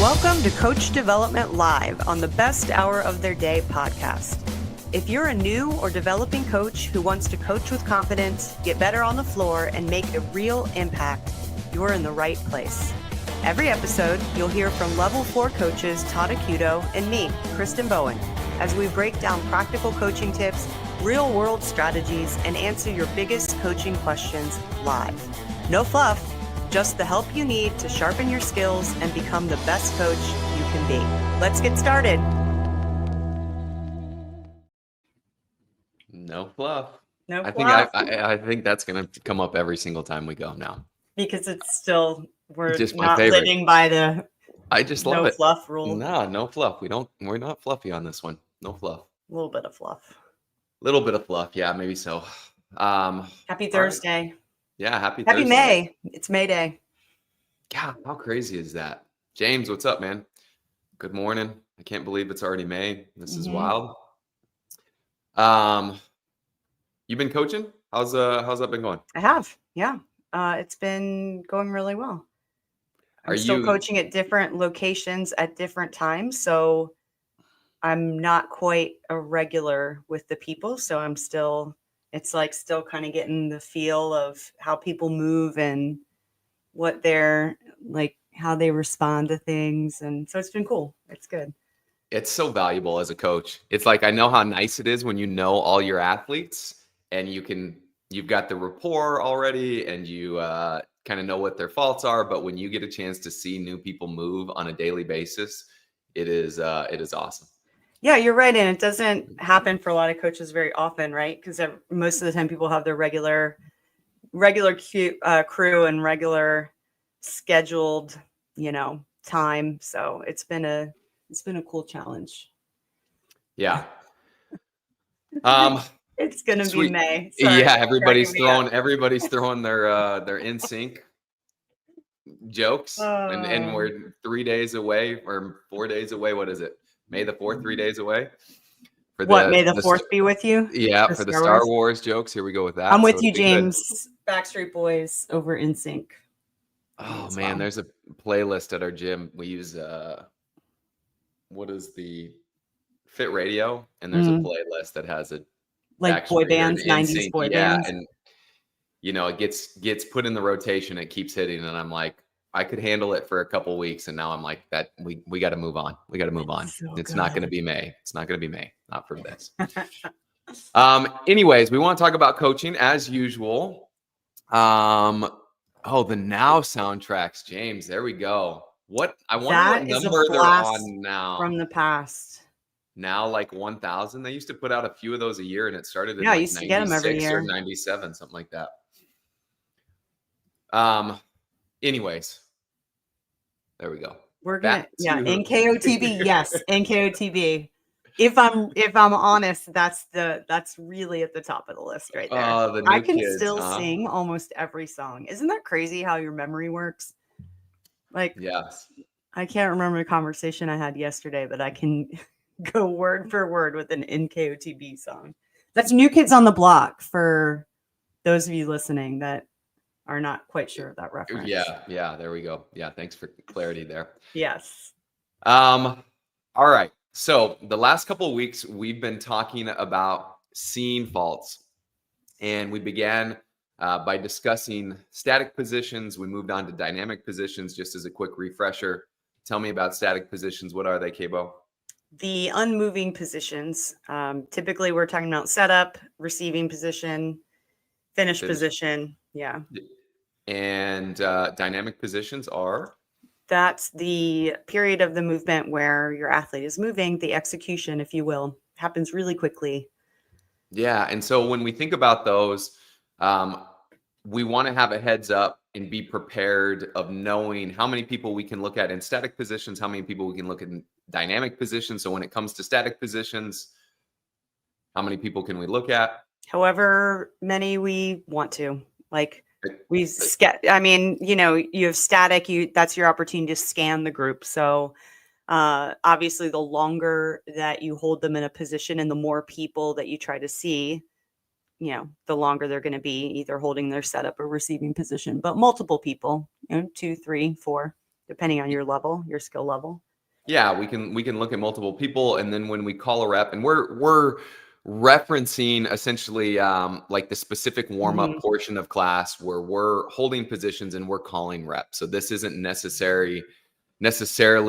Welcome to Coach Development Live on the Best Hour of Their Day podcast. If you're a new or developing coach who wants to coach with confidence, get better on the floor, and make a real impact, you're in the right place. Every episode, you'll hear from Level 4 coaches Todd and me, Kristin Bowen, as we break down practical coaching tips, real-world strategies, and answer your biggest coaching questions live. No fluff. Just the help you need to sharpen your skills and become the best coach you can be. Let's get started. No fluff. No I fluff. think I think that's gonna come up every single time we go now. Because it's still, we're Just my not favorite. living by the I just love no it. fluff rule. No fluff. We're not fluffy on this one. No fluff. A little bit of fluff. Little bit of fluff, yeah, maybe so. Happy Thursday. Right. Yeah, happy Happy Thursday. May. It's May Day. God, how crazy is that? James, what's up, man? Good morning. I can't believe it's already May. This is wild. You been coaching? How's that been going? I have, yeah. It's been going really well. I'm still coaching at different locations at different times, so I'm not quite a regular with the people. So I'm still, it's like still kind of getting the feel of how people move and what they're like, how they respond to things. And so it's been cool. It's good. It's so valuable as a coach. It's like, I know how nice it is when you know all your athletes and you've got the rapport already and you kind of know what their faults are. But when you get a chance to see new people move on a daily basis, it is awesome. Yeah, you're right. And it doesn't happen for a lot of coaches very often, right? Because most of the time people have their regular crew and regular scheduled, time. So it's been a cool challenge. Yeah. It's gonna be May. Sorry, yeah, everybody's throwing their in sync jokes, and we're 3 days away or 4 days away. What is it? May the 4th, 3 days away. For May the 4th be with you? Yeah, for the Star Wars jokes. Here we go with that. I'm with you, James. Good. Backstreet Boys over in sync. Oh man, there's a playlist at our gym. We use what is the Fit Radio, and there's a playlist that has a like boy bands, 90s boy bands. And it gets put in the rotation. It keeps hitting, and I'm like, I could handle it for a couple weeks, and now I'm like, that we got to move on. We got to move on. So it's not going to be May. It's not going to be May. Not for this. Anyways, we want to talk about coaching as usual. The Now soundtracks, James. There we go. I wonder what number they're on now. From the past. Now, like 1,000. They used to put out a few of those a year, and it started in I used to get them every year. Or 97, something like that. Anyways, there we go. We're gonna NKOTB. Yes, NKOTB. If I'm honest, that's really at the top of the list right there. I can still sing almost every song. Isn't that crazy how your memory works? Like, yes. I can't remember the conversation I had yesterday, but I can go word for word with an NKOTB song. That's New Kids on the Block for those of you listening that are not quite sure of that reference. Yeah, there we go. Yeah, thanks for clarity there. Yes. All right. So the last couple of weeks, we've been talking about seeing faults, and we began by discussing static positions. We moved on to dynamic positions. Just as a quick refresher, tell me about static positions. What are they, Kabo? The unmoving positions. Typically, we're talking about setup, receiving position, finish position. Yeah. And dynamic positions are? That's the period of the movement where your athlete is moving. The execution, if you will, happens really quickly. Yeah. And so when we think about those, we want to have a heads up and be prepared of knowing how many people we can look at in static positions, how many people we can look at in dynamic positions. So when it comes to static positions, how many people can we look at? However many we want to. Like, you have static, that's your opportunity to scan the group. So obviously the longer that you hold them in a position and the more people that you try to see, the longer they're going to be either holding their setup or receiving position, but multiple people, 2, 3, 4, depending on your level, your skill level. Yeah, we can look at multiple people, and then when we call a rep, and we're referencing essentially like the specific warm-up portion of class where we're holding positions and we're calling reps. So this isn't necessarily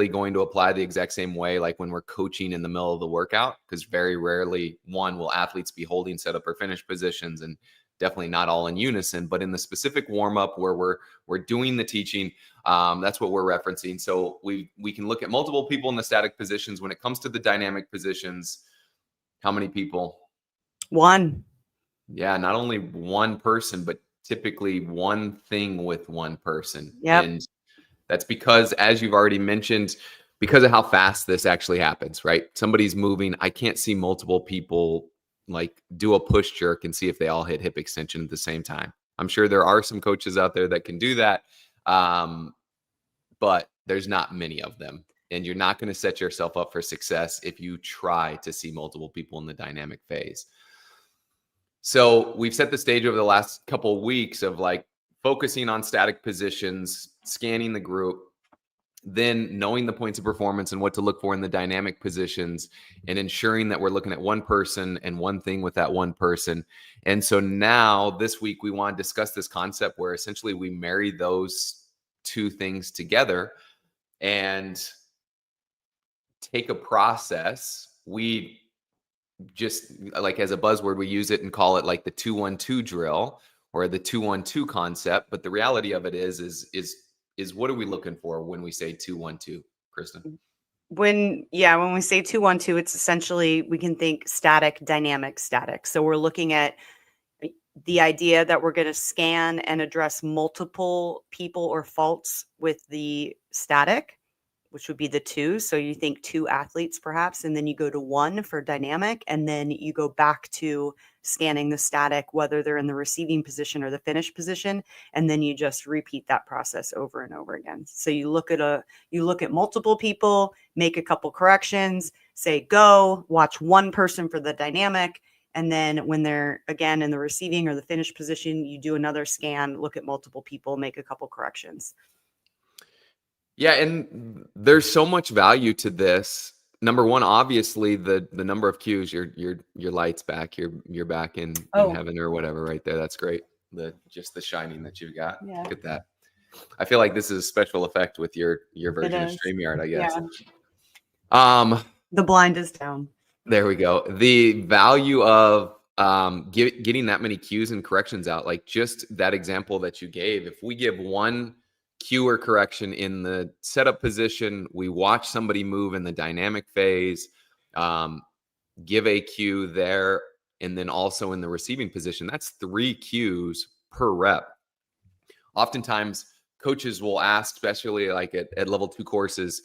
going to apply the exact same way like when we're coaching in the middle of the workout, because very rarely will athletes be holding setup or finish positions, and definitely not all in unison. But in the specific warm-up where we're doing the teaching, that's what we're referencing. So we can look at multiple people in the static positions. When it comes to the dynamic positions, how many people? One. Yeah, not only one person, but typically one thing with one person. Yep. And that's because, as you've already mentioned, because of how fast this actually happens, right? Somebody's moving. I can't see multiple people like do a push jerk and see if they all hit hip extension at the same time. I'm sure there are some coaches out there that can do that, but there's not many of them. And you're not going to set yourself up for success if you try to see multiple people in the dynamic phase. So we've set the stage over the last couple of weeks of like focusing on static positions, scanning the group, then knowing the points of performance and what to look for in the dynamic positions, and ensuring that we're looking at one person and one thing with that one person. And so now this week, we want to discuss this concept where essentially we marry those two things together and take a process. We just, like, as a buzzword, we use it and call it like the 2-1-2 drill or the 2-1-2 concept. But the reality of it is what are we looking for when we say 2-1-2, Kristin? When we say 2-1-2, it's essentially, we can think static, dynamic, static. So we're looking at the idea that we're going to scan and address multiple people or faults with the static, which would be the 2. So you think 2 athletes perhaps, and then you go to 1 for dynamic, and then you go back to scanning the static, whether they're in the receiving position or the finish position. And then you just repeat that process over and over again. So you look at multiple people, make a couple corrections, say go, watch one person for the dynamic. And then when they're again in the receiving or the finish position, you do another scan, look at multiple people, make a couple corrections. Yeah, and there's so much value to this. Number one, obviously the number of cues. Your light's back. You're back in heaven or whatever right there. That's great. Just the shining that you've got. Yeah. Look at that. I feel like this is a special effect with your version of StreamYard, I guess. Yeah. The blind is down. There we go. The value of getting that many cues and corrections out, like just that example that you gave. If we give one cue or correction in the setup position, we watch somebody move in the dynamic phase, give a cue there, and then also in the receiving position, that's 3 cues per rep. Oftentimes, coaches will ask, especially like at level 2 courses,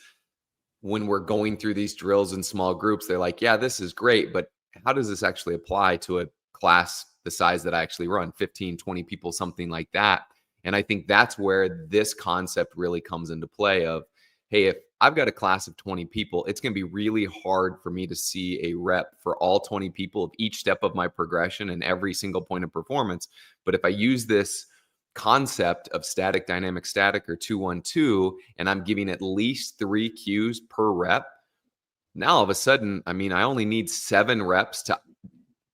when we're going through these drills in small groups, they're like, yeah, this is great, but how does this actually apply to a class the size that I actually run, 15, 20 people, something like that? And I think that's where this concept really comes into play of, hey, if I've got a class of 20 people, it's going to be really hard for me to see a rep for all 20 people of each step of my progression and every single point of performance. But if I use this concept of static, dynamic, static, or 2-1-2, and I'm giving at least 3 cues per rep, now all of a sudden, I mean, I only need 7 reps to,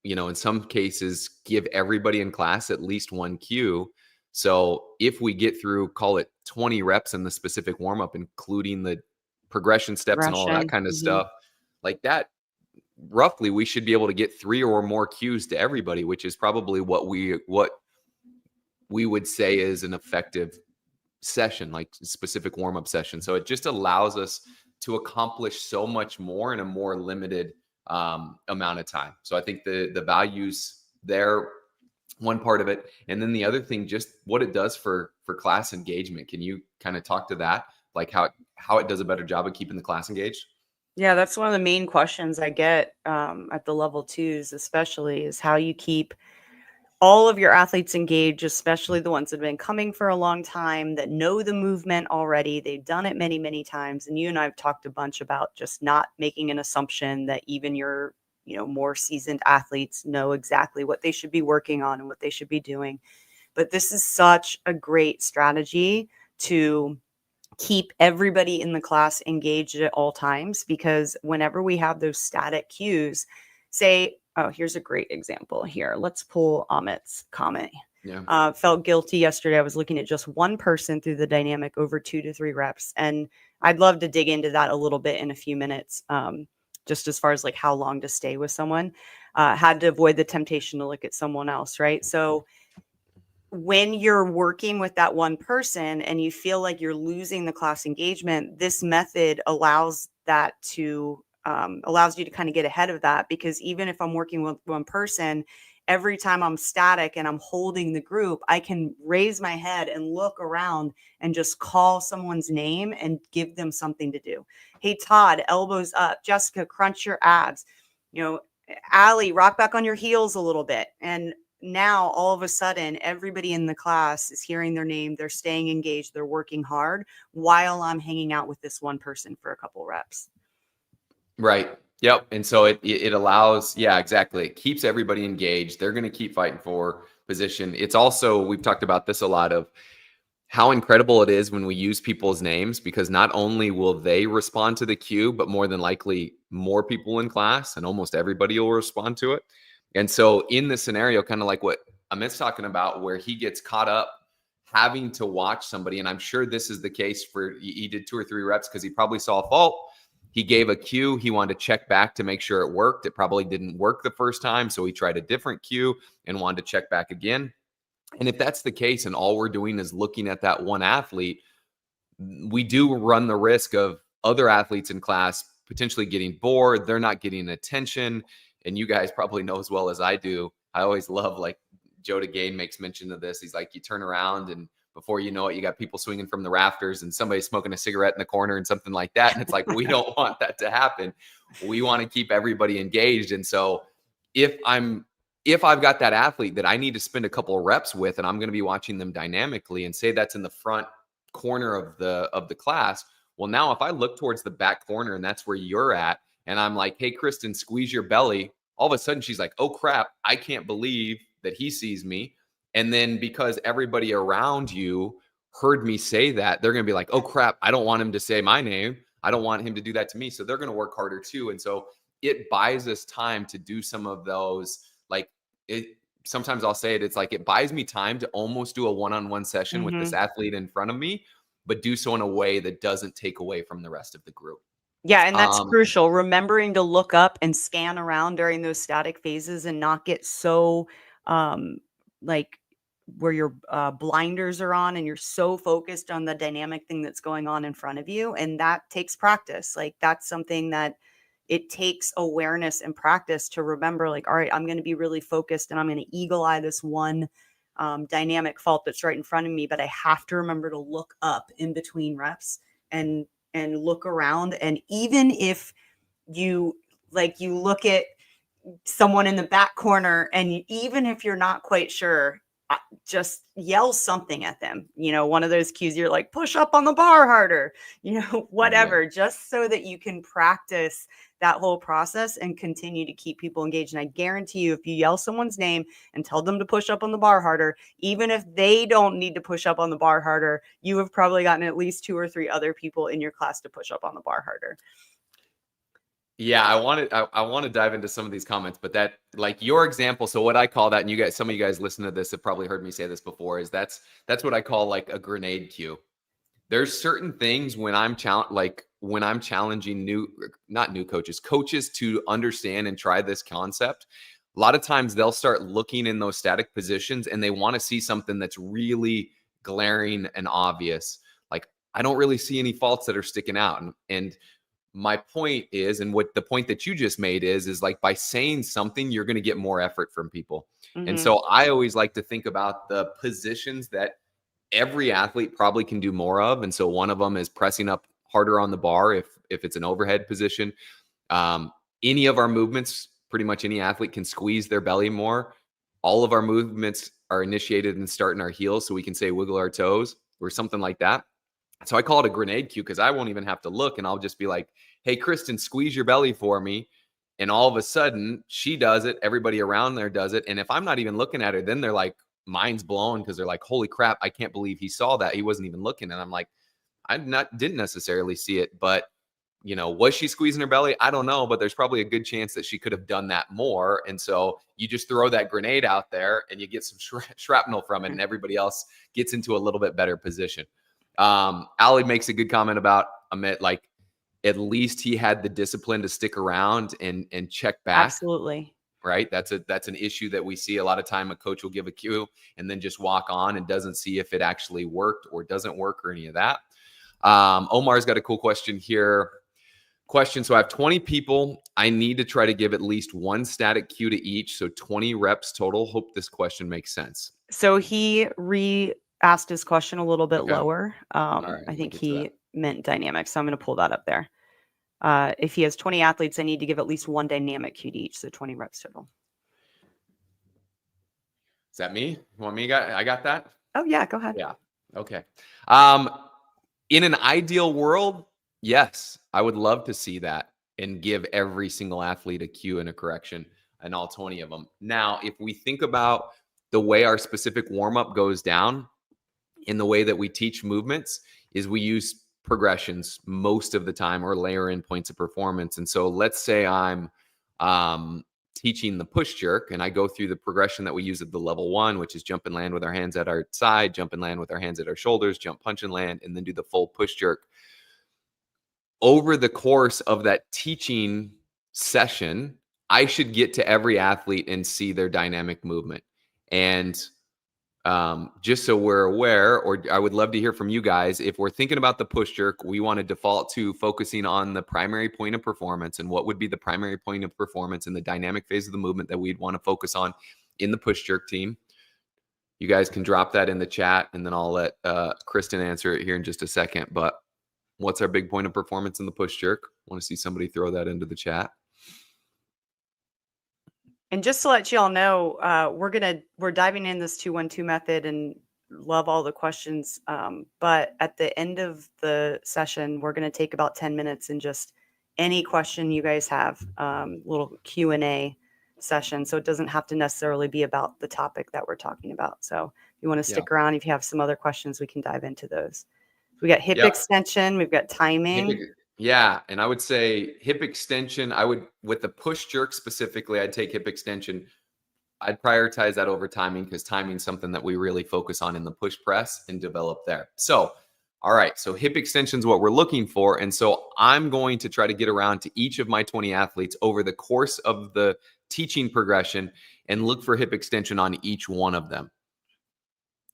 in some cases, give everybody in class at least 1 cue. So if we get through, call it 20 reps in the specific warm-up, including the progression steps and all that kind of stuff, like that, roughly, we should be able to get 3 or more cues to everybody, which is probably what we would say is an effective session, like specific warm-up session. So it just allows us to accomplish so much more in a more limited amount of time. So I think the values there, one part of it. And then the other thing, just what it does for class engagement. Can you kind of talk to that? Like how it does a better job of keeping the class engaged? Yeah, that's one of the main questions I get at the level 2s, especially, is how you keep all of your athletes engaged, especially the ones that have been coming for a long time, that know the movement already. They've done it many, many times. And you and I have talked a bunch about just not making an assumption that even your, more seasoned athletes know exactly what they should be working on and what they should be doing. But this is such a great strategy to keep everybody in the class engaged at all times, because whenever we have those static cues, say, oh, here's a great example here. Let's pull Amit's comment. Yeah. Felt guilty yesterday. I was looking at just one person through the dynamic over 2 to 3 reps. And I'd love to dig into that a little bit in a few minutes. Just as far as like how long to stay with someone, had to avoid the temptation to look at someone else. Right. So when you're working with that one person and you feel like you're losing the class engagement, this method allows that to allows you to kind of get ahead of that, because even if I'm working with one person, every time I'm static and I'm holding the group, I can raise my head and look around and just call someone's name and give them something to do. Hey, Todd, elbows up. Jessica, crunch your abs. Allie, rock back on your heels a little bit. And now all of a sudden, everybody in the class is hearing their name. They're staying engaged. They're working hard while I'm hanging out with this one person for a couple reps. Right. Yep. And so it allows, yeah, exactly. It keeps everybody engaged. They're going to keep fighting for position. It's also, we've talked about this a lot, of how incredible it is when we use people's names, because not only will they respond to the cue, but more than likely more people in class and almost everybody will respond to it. And so in this scenario, kind of like what Amit's talking about, where he gets caught up having to watch somebody, and I'm sure this is the case for, he did 2 or 3 reps because he probably saw a fault. He gave a cue. He wanted to check back to make sure it worked. It probably didn't work the first time, so he tried a different cue and wanted to check back again. And if that's the case and all we're doing is looking at that one athlete, we do run the risk of other athletes in class potentially getting bored. They're not getting attention. And you guys probably know as well as I do, I always love, like, Joe DeGane makes mention of this. He's like, you turn around and before you know it, you got people swinging from the rafters and somebody's smoking a cigarette in the corner and something like that. And it's like, we don't want that to happen. We want to keep everybody engaged. And so if I've got that athlete that I need to spend a couple of reps with, and I'm going to be watching them dynamically, and say that's in the front corner of the class. Well, now if I look towards the back corner and that's where you're at, and I'm like, hey, Kristin, squeeze your belly. All of a sudden she's like, oh crap, I can't believe that he sees me. And then because everybody around you heard me say that, they're going to be like, oh crap, I don't want him to say my name. I don't want him to do that to me. So they're going to work harder too. And so it buys us time to do some of those, like, sometimes I'll say it's like, it buys me time to almost do a one-on-one session with this athlete in front of me, but do so in a way that doesn't take away from the rest of the group. Yeah, and that's crucial. Remembering to look up and scan around during those static phases and not get so like where your blinders are on and you're so focused on the dynamic thing that's going on in front of you. And that takes practice. Like, that's something that it takes awareness and practice to remember, like, all right, I'm going to be really focused and I'm going to eagle eye this one dynamic fault that's right in front of me. But I have to remember to look up in between reps and look around. And even if you look at someone in the back corner, and even if you're not quite sure, just yell something at them. One of those cues, you're like, push up on the bar harder, whatever, just so that you can practice that whole process and continue to keep people engaged. And I guarantee you, if you yell someone's name and tell them to push up on the bar harder, even if they don't need to push up on the bar harder, you have probably gotten at least 2 or 3 other people in your class to push up on the bar harder. Yeah, I want to dive into some of these comments, but that, like, your example. So what I call that, and you guys, some of you guys listen to this have probably heard me say this before, is that's what I call like a grenade cue. There's certain things when I'm challenging not new coaches to understand and try this concept. A lot of times they'll start looking in those static positions and they want to see something that's really glaring and obvious. Like, I don't really see any faults that are sticking out. And my point is, and what the point that you just made is like, by saying something, you're going to get more effort from people. And so I always like to think about the positions that every athlete probably can do more of. And so one of them is pressing up harder on the bar if it's an overhead position. Any of our movements, pretty much any athlete can squeeze their belly more. All of our movements are initiated and start in our heels, so we can say wiggle our toes or something like that. So I call it a grenade cue, because I won't even have to look, and I'll just be like, hey, Kristin, squeeze your belly for me. And all of a sudden she does it. Everybody around there does it. And if I'm not even looking at her, then they're like, mind's blown, because they're like, holy crap, I can't believe he saw that. He wasn't even looking. And I'm like, didn't necessarily see it, but was she squeezing her belly? I don't know, but there's probably a good chance that she could have done that more. And so you just throw that grenade out there and you get some shrapnel from it, and everybody else gets into a little bit better position. Ali makes a good comment about Amit, like at least he had the discipline to stick around and check back. Absolutely. Right. That's an issue that we see a lot of time. A coach will give a cue and then just walk on and doesn't see if it actually worked or doesn't work or any of that. Omar's got a cool question here. So I have 20 people. I need to try to give at least one static cue to each. So 20 reps total. Hope this question makes sense. So he asked his question a little bit lower. Right, I think he meant dynamic. So I'm going to pull that up there. If he has 20 athletes, I need to give at least one dynamic cue to each. So 20 reps total. Is that me? You want me? I got that? Oh, yeah. Go ahead. Yeah. Okay. In an ideal world, yes, I would love to see that and give every single athlete a cue and a correction, and all 20 of them. Now, if we think about the way our specific warm-up goes down in the way that we teach movements, is we use progressions most of the time or layer in points of performance. And so let's say I'm teaching the push jerk and I go through the progression that we use at the level 1, which is jump and land with our hands at our side, jump and land with our hands at our shoulders, jump, punch and land, and then do the full push jerk. Over the course of that teaching session, I should get to every athlete and see their dynamic movement. And just so we're aware, or I would love to hear from you guys, if we're thinking about the push jerk, we want to default to focusing on the primary point of performance. And what would be the primary point of performance in the dynamic phase of the movement that we'd want to focus on in the push jerk team? You guys can drop that in the chat, and then I'll let Kristin answer it here in just a second. But what's our big point of performance in the push jerk? I want to see somebody throw that into the chat. And just to let you all know, we're diving in this 2-1-2 method and love all the questions. But at the end of the session, we're going to take about 10 minutes and just any question you guys have, little Q&A session. So it doesn't have to necessarily be about the topic that we're talking about. So if you want to stick around, if you have some other questions, we can dive into those. We got hip extension. We've got timing. Yeah. And I would say hip extension, with the push jerk specifically, I'd take hip extension. I'd prioritize that over timing, because timing is something that we really focus on in the push press and develop there. So, all right. So hip extension is what we're looking for. And so I'm going to try to get around to each of my 20 athletes over the course of the teaching progression and look for hip extension on each one of them.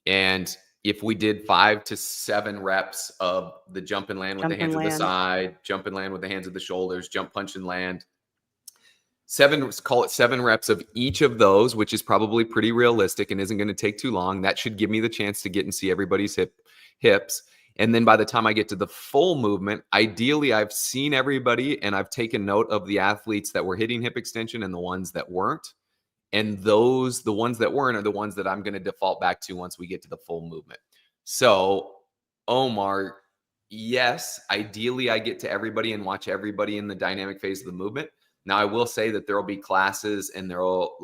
And if we did 5 to 7 reps of the jump and land with the hands at the side, jump and land with the hands at the shoulders, jump, punch, and land, call it 7 reps of each of those, which is probably pretty realistic and isn't going to take too long. That should give me the chance to get and see everybody's hips. And then by the time I get to the full movement, ideally I've seen everybody and I've taken note of the athletes that were hitting hip extension and the ones that weren't. And the ones that weren't are the ones that I'm going to default back to once we get to the full movement. So, Omar, yes, ideally I get to everybody and watch everybody in the dynamic phase of the movement. Now, I will say that there will be classes and there will,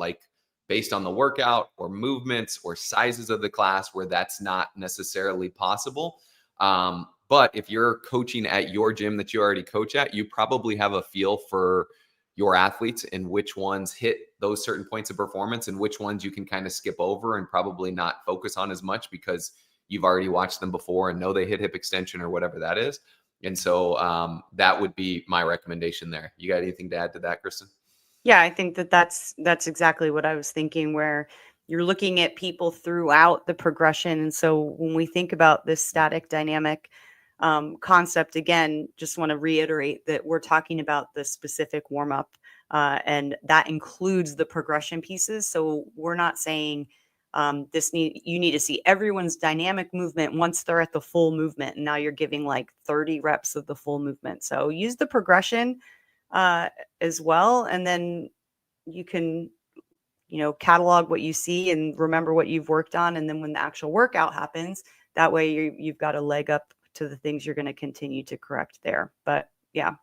based on the workout or movements or sizes of the class, where that's not necessarily possible. But if you're coaching at your gym that you already coach at, you probably have a feel for your athletes and which ones hit those certain points of performance and which ones you can kind of skip over and probably not focus on as much because you've already watched them before and know they hit hip extension or whatever that is. And so that would be my recommendation there. You got anything to add to that, Kristin? Yeah, I think that's exactly what I was thinking, where you're looking at people throughout the progression. And so when we think about this static dynamic concept, again, just want to reiterate that we're talking about the specific warm-up and that includes the progression pieces. So we're not saying you need to see everyone's dynamic movement once they're at the full movement. And now you're giving 30 reps of the full movement. So use the progression as well. And then you can, catalog what you see and remember what you've worked on. And then when the actual workout happens, that way you've got a leg up to the things you're going to continue to correct there. But yeah,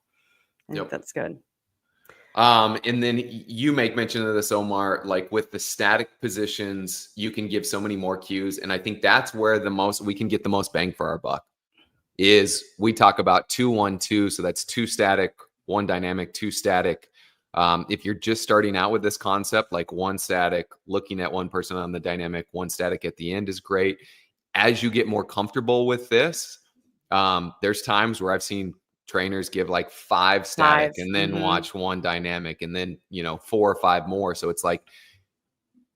I think that's good. And then you make mention of this, Omar, with the static positions, you can give so many more cues. And I think that's where we can get the most bang for our buck. is we talk about 2-1-2. So that's 2 static, 1 dynamic, 2 static. If you're just starting out with this concept, like 1 static, looking at 1 person on the dynamic, 1 static at the end is great. As you get more comfortable with this, there's times where I've seen trainers give like 5 static and then watch 1 dynamic and then, 4 or 5 more. So it's like,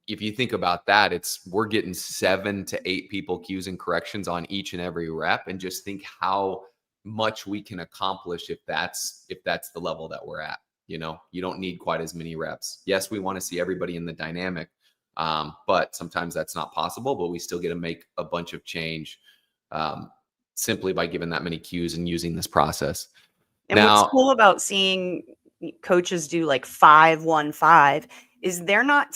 if you think about that, we're getting 7 to 8 people cues and corrections on each and every rep, and just think how much we can accomplish if that's the level that we're at. You don't need quite as many reps. Yes, we want to see everybody in the dynamic, but sometimes that's not possible, but we still get to make a bunch of change simply by giving that many cues and using this process. And what's cool about seeing coaches do like 5-1-5 is they're not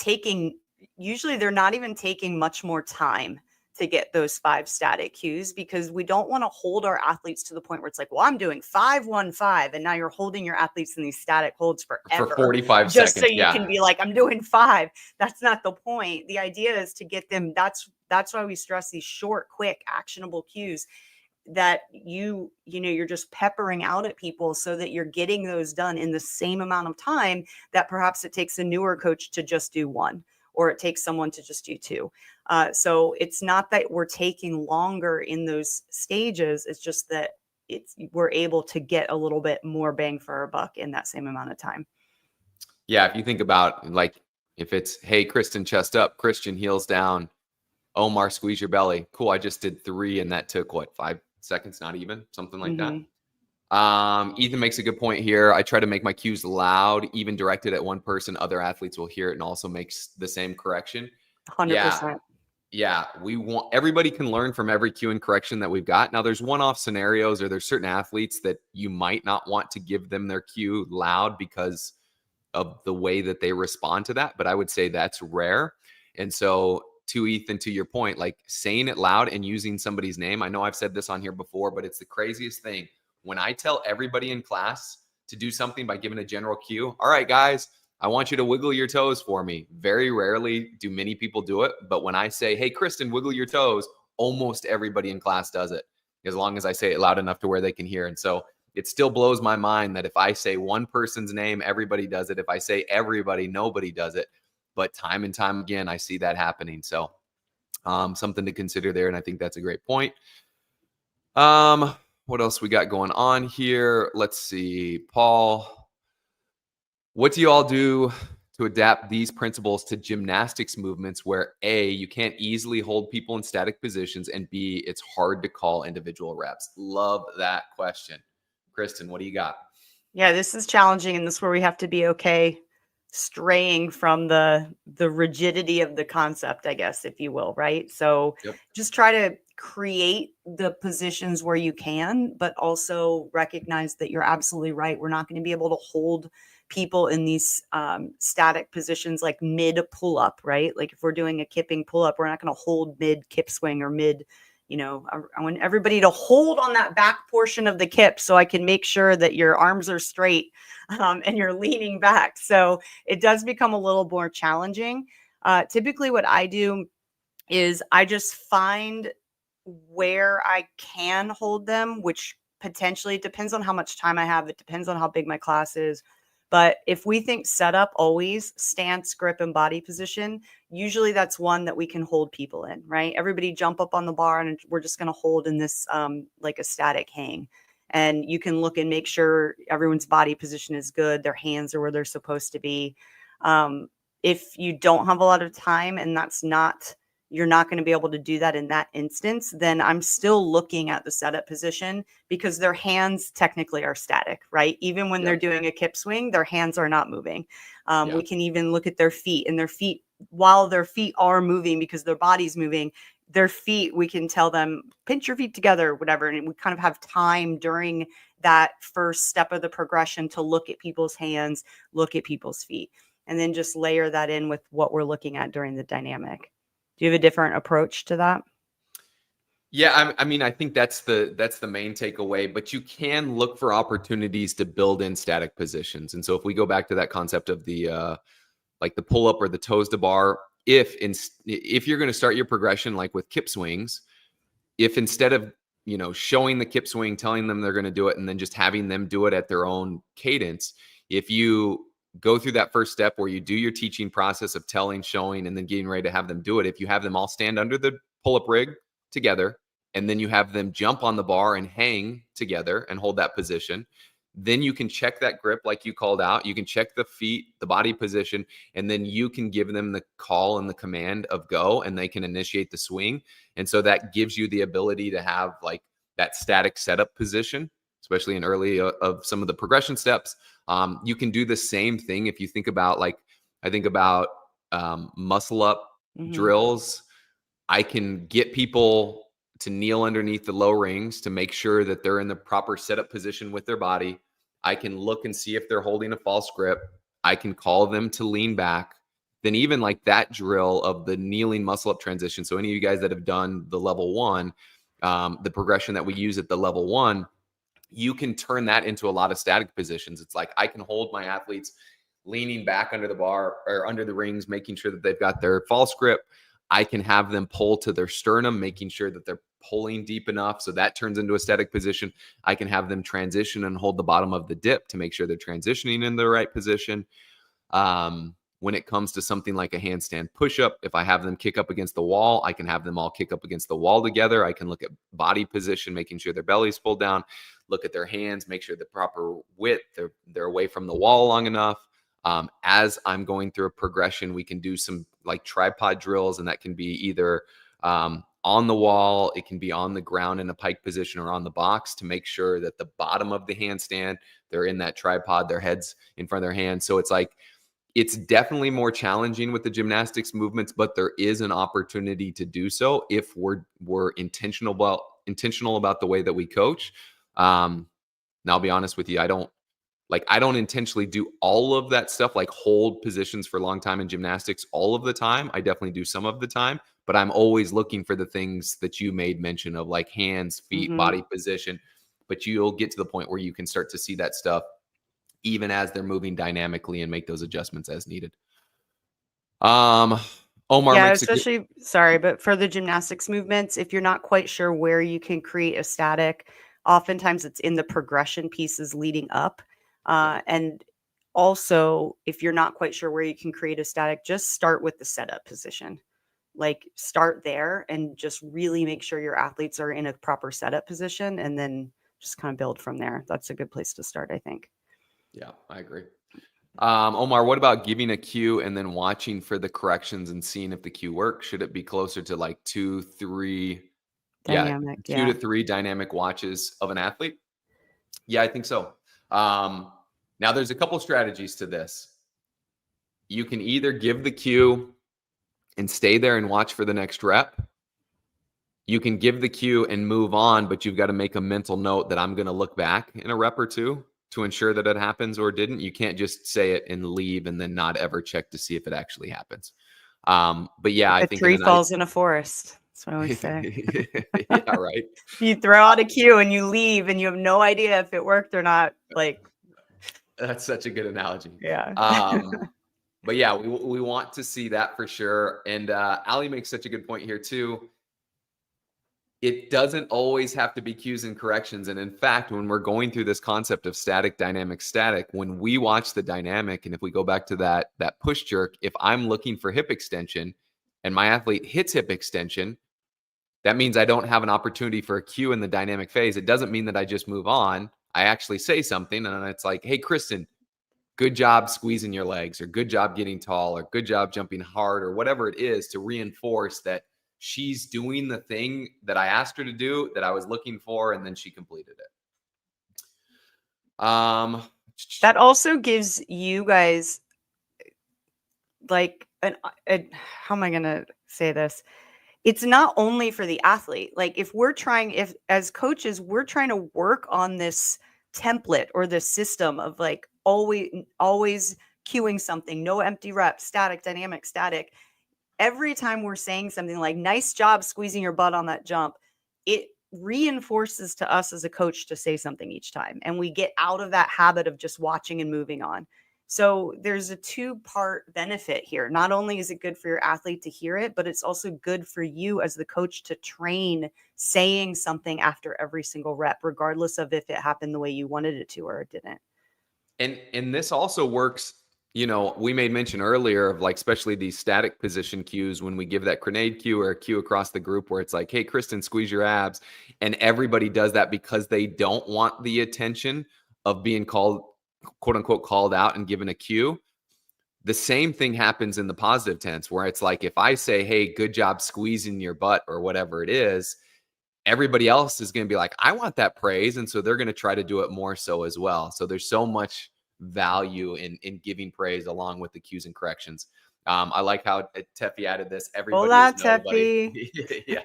even taking much more time to get those 5 static cues, because we don't want to hold our athletes to the point where it's like, well, I'm doing 5-1-5. And now you're holding your athletes in these static holds forever. For 45 just seconds. So you can be like, I'm doing 5. That's not the point. The idea is to get them. That's why we stress these short, quick, actionable cues that you're just peppering out at people so that you're getting those done in the same amount of time that perhaps it takes a newer coach to just do 1, or it takes someone to just do 2. So it's not that we're taking longer in those stages. It's just that we're able to get a little bit more bang for our buck in that same amount of time. Yeah. If you think about, like, if it's, hey, Kristin, chest up, Christian, heels down, Omar, squeeze your belly. Cool. I just did 3 and that took 5 seconds, not even, something like that. Ethan makes a good point here. I try to make my cues loud, even directed at 1 person. Other athletes will hear it and also makes the same correction. 100%. Yeah. Everybody can learn from every cue and correction that we've got. Now there's one-off scenarios, or there's certain athletes that you might not want to give them their cue loud because of the way that they respond to that. But I would say that's rare. And so, to Ethan, to your point, like saying it loud and using somebody's name. I know I've said this on here before, but it's the craziest thing. When I tell everybody in class to do something by giving a general cue, all right, guys, I want you to wiggle your toes for me. Very rarely do many people do it. But when I say, hey, Kristin, wiggle your toes, almost everybody in class does it, as long as I say it loud enough to where they can hear. And so it still blows my mind that if I say 1 person's name, everybody does it. If I say everybody, nobody does it. But time and time again, I see that happening. So something to consider there. And I think that's a great point. What else we got going on here? Let's see. Paul, what do you all do to adapt these principles to gymnastics movements where A, you can't easily hold people in static positions, and B, it's hard to call individual reps? Love that question. Kristin, what do you got? Yeah, this is challenging, and this is where we have to be okay straying from the rigidity of the concept, I guess, if you will, right? So just try to create the positions where you can, but also recognize that you're absolutely right. We're not going to be able to hold people in these static positions like mid pull-up, right? Like if we're doing a kipping pull-up, we're not going to hold mid kip swing or mid, I want everybody to hold on that back portion of the kip so I can make sure that your arms are straight and you're leaning back. So it does become a little more challenging. Typically what I do is I just find where I can hold them, which potentially it depends on how much time I have. It depends on how big my class is. But if we think setup, always stance, grip, and body position, usually that's one that we can hold people in, right? Everybody jump up on the bar and we're just going to hold in this like a static hang. And you can look and make sure everyone's body position is good. Their hands are where they're supposed to be. If you don't have a lot of time and you're not going to be able to do that in that instance, then I'm still looking at the setup position because their hands technically are static, right? Even when they're doing a kip swing, their hands are not moving. We can even look at their feet, and their feet, while their feet are moving because their body's moving, their feet, we can tell them, pinch your feet together, whatever. And we kind of have time during that first step of the progression to look at people's hands, look at people's feet, and then just layer that in with what we're looking at during the dynamic. Do you have a different approach to that? Yeah, I mean, I think that's the main takeaway, but you can look for opportunities to build in static positions. And so if we go back to that concept of the like the pull up or the toes to bar, if you're going to start your progression like with kip swings, if instead of showing the kip swing, telling them they're going to do it, and then just having them do it at their own cadence. If you go through that first step where you do your teaching process of telling, showing, and then getting ready to have them do it, if you have them all stand under the pull-up rig together, and then you have them jump on the bar and hang together and hold that position, then you can check that grip like you called out. You can check the feet, the body position, and then you can give them the call and the command of go, and they can initiate the swing. And so that gives you the ability to have like that static setup position, especially in early of some of the progression steps. You can do the same thing if you think about I think about muscle up drills. I can get people to kneel underneath the low rings to make sure that they're in the proper setup position with their body. I can look and see if they're holding a false grip. I can call them to lean back. Then even like that drill of the kneeling muscle up transition. So any of you guys that have done the level 1, the progression that we use at the level 1, you can turn that into a lot of static positions. It's like I can hold my athletes leaning back under the bar or under the rings, making sure that they've got their false grip. I can have them pull to their sternum, making sure that they're pulling deep enough. So that turns into a static position. I can have them transition and hold the bottom of the dip to make sure they're transitioning in the right position. When it comes to something like a handstand push-up, if I have them kick up against the wall, I can have them all kick up against the wall together. I can look at body position, making sure their belly's pulled down, look at their hands, make sure the proper width, they're away from the wall long enough. As I'm going through a progression, we can do some like tripod drills, and that can be either on the wall, it can be on the ground in a pike position, or on the box, to make sure that the bottom of the handstand, they're in that tripod, their heads in front of their hands. So it's like, it's definitely more challenging with the gymnastics movements, but there is an opportunity to do so if we're intentional about the way that we coach. Now I'll be honest with you, I don't intentionally do all of that stuff, like hold positions for a long time in gymnastics all of the time. I definitely do some of the time, but I'm always looking for the things that you made mention of, like hands, feet, body position. But you'll get to the point where you can start to see that stuff even as they're moving dynamically and make those adjustments as needed. Omar makes sorry, but for the gymnastics movements, if you're not quite sure where you can create a static, oftentimes it's in the progression pieces leading up. And also, if you're not quite sure where you can create a static, just start with the setup position. Like start there and just really make sure your athletes are in a proper setup position, and then just kind of build from there. That's a good place to start, I think. Yeah, I agree. Omar, what about giving a cue and then watching for the corrections and seeing if the cue works? Should it be closer to like 2, 3? Dynamic, 2 to 3 dynamic watches of an athlete? Yeah, I think so. Now there's a couple strategies to this. You can either give the cue and stay there and watch for the next rep. You can give the cue and move on, but you've got to make a mental note that I'm going to look back in a rep or two to ensure that it happens or didn't. You can't just say it and leave and then not ever check to see if it actually happens. But yeah, I think a tree falls in a forest. That's what I always say. Yeah, right. You throw out a cue and you leave and you have no idea if it worked or not. Like, that's such a good analogy. Yeah. But yeah, we want to see that for sure. And Ali makes such a good point here too. It doesn't always have to be cues and corrections. And in fact, when we're going through this concept of static, dynamic, static, when we watch the dynamic, and if we go back to that push jerk, if I'm looking for hip extension and my athlete hits hip extension, that means I don't have an opportunity for a cue in the dynamic phase. It doesn't mean that I just move on. I actually say something, and it's like, hey, Kristin, good job squeezing your legs, or good job getting tall, or good job jumping hard, or whatever it is, to reinforce that she's doing the thing that I asked her to do, that I was looking for, and then she completed it. That also gives you guys like how am I going to say this? It's not only for the athlete. Like if as coaches, we're trying to work on this template or this system of like always cueing something, no empty reps, static, dynamic, static. Every time we're saying something like, nice job squeezing your butt on that jump, it reinforces to us as a coach to say something each time. And we get out of that habit of just watching and moving on. So there's a two-part benefit here. Not only is it good for your athlete to hear it, but it's also good for you as the coach to train saying something after every single rep, regardless of if it happened the way you wanted it to or it didn't. And this also works, we made mention earlier of like, especially these static position cues when we give that grenade cue or a cue across the group where it's like, hey, Kristin, squeeze your abs. And everybody does that because they don't want the attention of being called, quote unquote, called out and given a cue. The same thing happens in the positive tense where it's like, if I say, hey, good job squeezing your butt or whatever it is, everybody else is going to be like, I want that praise. And so they're going to try to do it more so as well. So there's so much value in giving praise along with the cues and corrections. I like how Teffy added this. Everybody Hola, is nobody. Teffy. Yeah.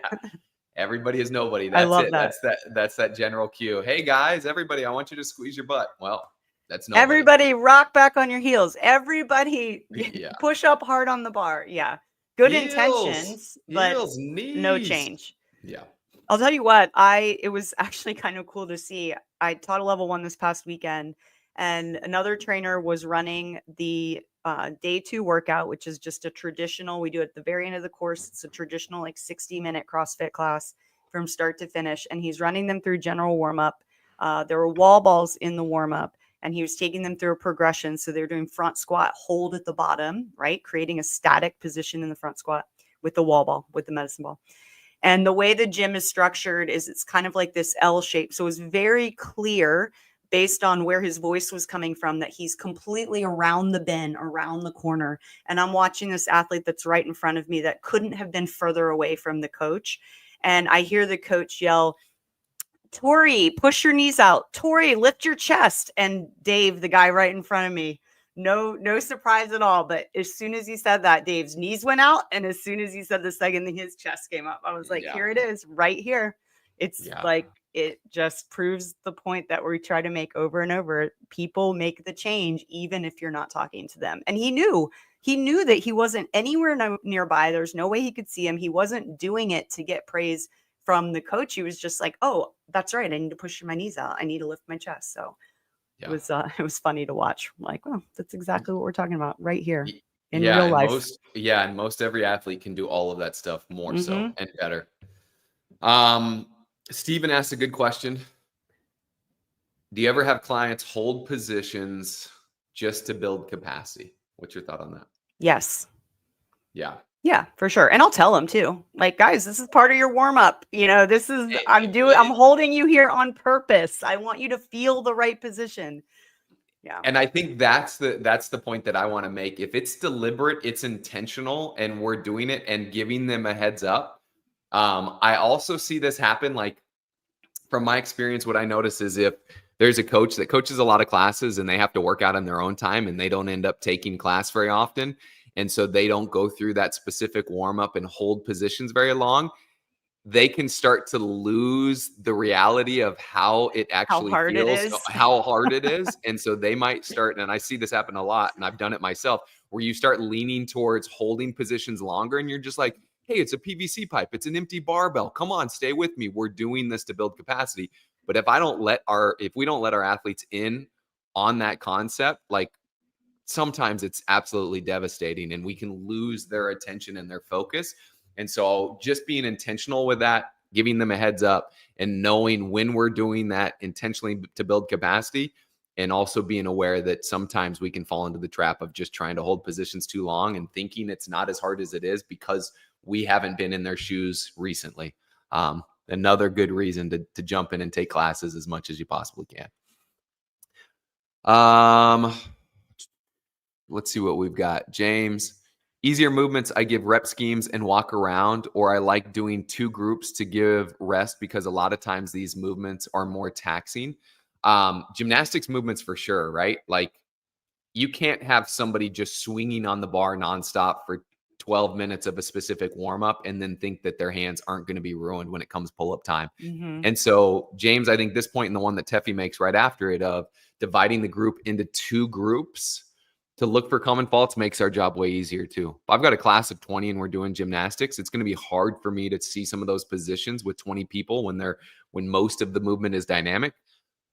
Everybody is nobody. I That's love it. that. That's that general cue. Hey guys, everybody, I want you to squeeze your butt. Well, that's nobody. Everybody rock back on your heels. Everybody Yeah. push up hard on the bar. Yeah. Good intentions, but Heels, knees. no change. Yeah. I'll tell you what, it was actually kind of cool to see. I taught a level 1 this past weekend, and another trainer was running the day 2 workout, which is just a traditional, we do it at the very end of the course. It's a traditional like 60-minute CrossFit class from start to finish. And he's running them through general warm-up. There were wall balls in the warm-up, and he was taking them through a progression. So they're doing front squat, hold at the bottom, right? Creating a static position in the front squat with the wall ball, with the medicine ball. And the way the gym is structured is it's kind of like this L shape. So it's very clear based on where his voice was coming from that he's completely around the bend, around the corner. And I'm watching this athlete that's right in front of me that couldn't have been further away from the coach. And I hear the coach yell, Tori, push your knees out. Tori, lift your chest. And Dave, the guy right in front of me, no surprise at all. But as soon as he said that, Dave's knees went out. And as soon as he said the second thing, his chest came up. I was like, Here it is, right here. It's like, it just proves the point that we try to make over and over. People make the change, even if you're not talking to them. And he knew that he wasn't anywhere nearby. There's no way he could see him. He wasn't doing it to get praise from the coach. He was just like, oh, that's right. I need to push my knees out. I need to lift my chest. So it was funny to watch. I'm like, well, that's exactly what we're talking about right here in real life. And most every athlete can do all of that stuff more so and better. Steven asked a good question. Do you ever have clients hold positions just to build capacity? What's your thought on that? Yes. Yeah, for sure. And I'll tell them too, like, guys, this is part of your warm up. This is, I'm holding you here on purpose. I want you to feel the right position. Yeah. And I think that's the point that I want to make. If it's deliberate, it's intentional, and we're doing it and giving them a heads up. I also see this happen. Like from my experience, what I notice is if there's a coach that coaches a lot of classes and they have to work out on their own time and they don't end up taking class very often, and so they don't go through that specific warm up and hold positions very long, they can start to lose the reality of how it actually feels, how hard it is. And so they might start, and I see this happen a lot, and I've done it myself, where you start leaning towards holding positions longer and you're just like, hey, it's a PVC pipe. It's an empty barbell. Come on, stay with me. We're doing this to build capacity. But if we don't let our athletes in on that concept, like sometimes it's absolutely devastating and we can lose their attention and their focus. And so just being intentional with that, giving them a heads up and knowing when we're doing that intentionally to build capacity, and also being aware that sometimes we can fall into the trap of just trying to hold positions too long and thinking it's not as hard as it is because we haven't been in their shoes recently. Another good reason to jump in and take classes as much as you possibly can. Let's see what we've got. James, easier movements, I give rep schemes and walk around, or I like doing 2 groups to give rest because a lot of times these movements are more taxing. Gymnastics movements for sure, right? Like you can't have somebody just swinging on the bar nonstop for 12 minutes of a specific warm up and then think that their hands aren't going to be ruined when it comes pull-up time. And so, James, I think this point, and the one that Teffy makes right after it, of dividing the group into 2 groups to look for common faults, makes our job way easier too. If I've got a class of 20 and we're doing gymnastics, it's going to be hard for me to see some of those positions with 20 people when most of the movement is dynamic.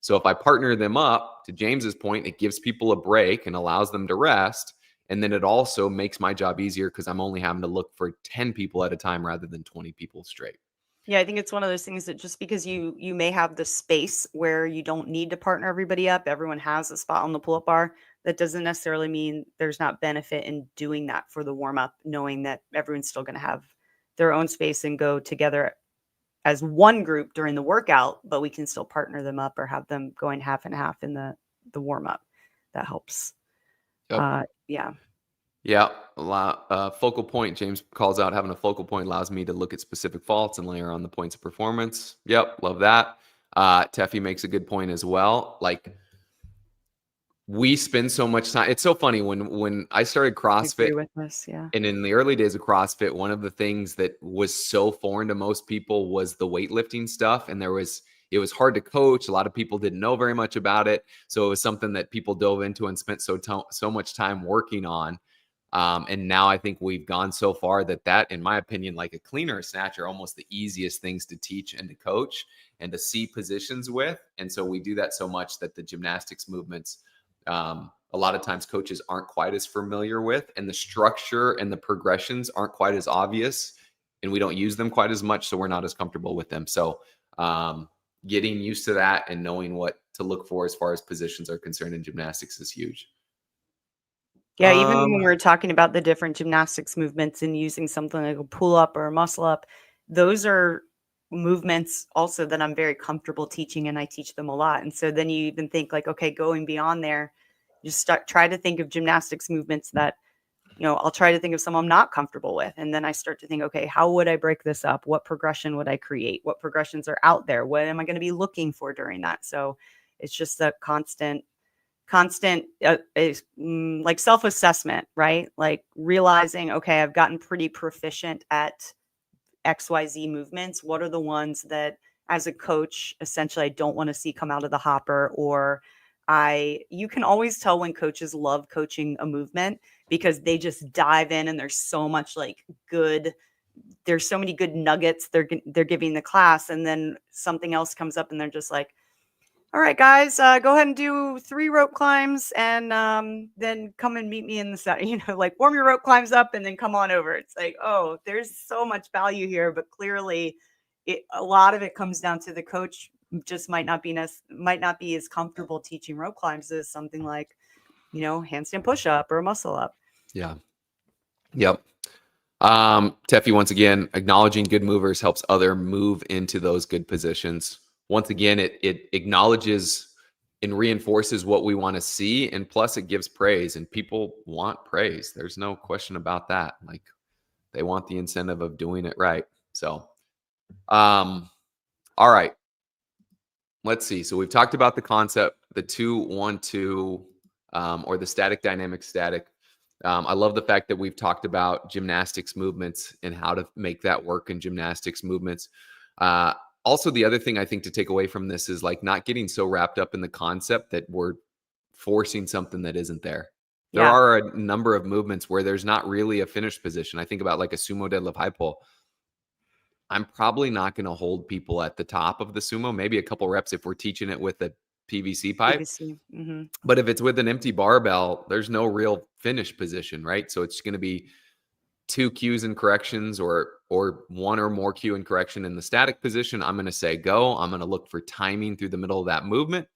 So if I partner them up, to James's point, it gives people a break and allows them to rest. And then it also makes my job easier because I'm only having to look for 10 people at a time rather than 20 people straight. Yeah, I think it's one of those things that just because you may have the space where you don't need to partner everybody up, everyone has a spot on the pull-up bar, that doesn't necessarily mean there's not benefit in doing that for the warm-up, knowing that everyone's still going to have their own space and go together as one group during the workout, but we can still partner them up or have them going half and half in the warm-up. That helps. Yep. Yeah. Yeah, focal point. James calls out having a focal point allows me to look at specific faults and layer on the points of performance. Yep, love that. Teffy makes a good point as well. Like, we spend so much time. It's so funny when I started I agree CrossFit, with this. Yeah. and in the early days of CrossFit, one of the things that was so foreign to most people was the weightlifting stuff, and it was hard to coach. A lot of people didn't know very much about it, so it was something that people dove into and spent so much time working on. And now I think we've gone so far that, in my opinion, like a cleaner or snatch are almost the easiest things to teach and to coach and to see positions with. And so we do that so much that the gymnastics movements, a lot of times coaches aren't quite as familiar with, and the structure and the progressions aren't quite as obvious, and we don't use them quite as much. So we're not as comfortable with them. So getting used to that and knowing what to look for as far as positions are concerned in gymnastics is huge. Yeah, even when we're talking about the different gymnastics movements and using something like a pull up or a muscle up, those are movements also that I'm very comfortable teaching, and I teach them a lot. And so then you even think like, okay, going beyond there, just try to think of gymnastics movements that, I'll try to think of some I'm not comfortable with. And then I start to think, okay, how would I break this up? What progression would I create? What progressions are out there? What am I going to be looking for during that? So it's just a constant like self-assessment, right? Like realizing, okay, I've gotten pretty proficient at XYZ movements. What are the ones that as a coach, essentially, I don't want to see come out of the hopper? Or you can always tell when coaches love coaching a movement because they just dive in and there's so much there's so many good nuggets they're giving the class. And then something else comes up and they're just like, all right, guys, go ahead and do 3 rope climbs and then come and meet me in the set. Like warm your rope climbs up and then come on over. It's like, oh, there's so much value here, but clearly a lot of it comes down to the coach just might not be as comfortable teaching rope climbs as something like, handstand push up or a muscle up. Yeah. Yep. Teffy, once again, acknowledging good movers helps other move into those good positions. Once again, it acknowledges and reinforces what we want to see. And plus it gives praise, and people want praise. There's no question about that. Like, they want the incentive of doing it right. So, all right, let's see. So we've talked about the concept, the 2-1-2, or the static dynamic static. I love the fact that we've talked about gymnastics movements and how to make that work in gymnastics movements. Also, the other thing I think to take away from this is like not getting so wrapped up in the concept that we're forcing something that isn't there. There are a number of movements where there's not really a finished position. I think about like a sumo deadlift high pull. I'm probably not going to hold people at the top of the sumo, maybe a couple reps if we're teaching it with a PVC pipe. Mm-hmm. But if it's with an empty barbell, there's no real finish position, right? So it's going to be 2 cues and corrections or 1 or more cue and correction in the static position. I'm going to say go. I'm going to look for timing through the middle of that movement.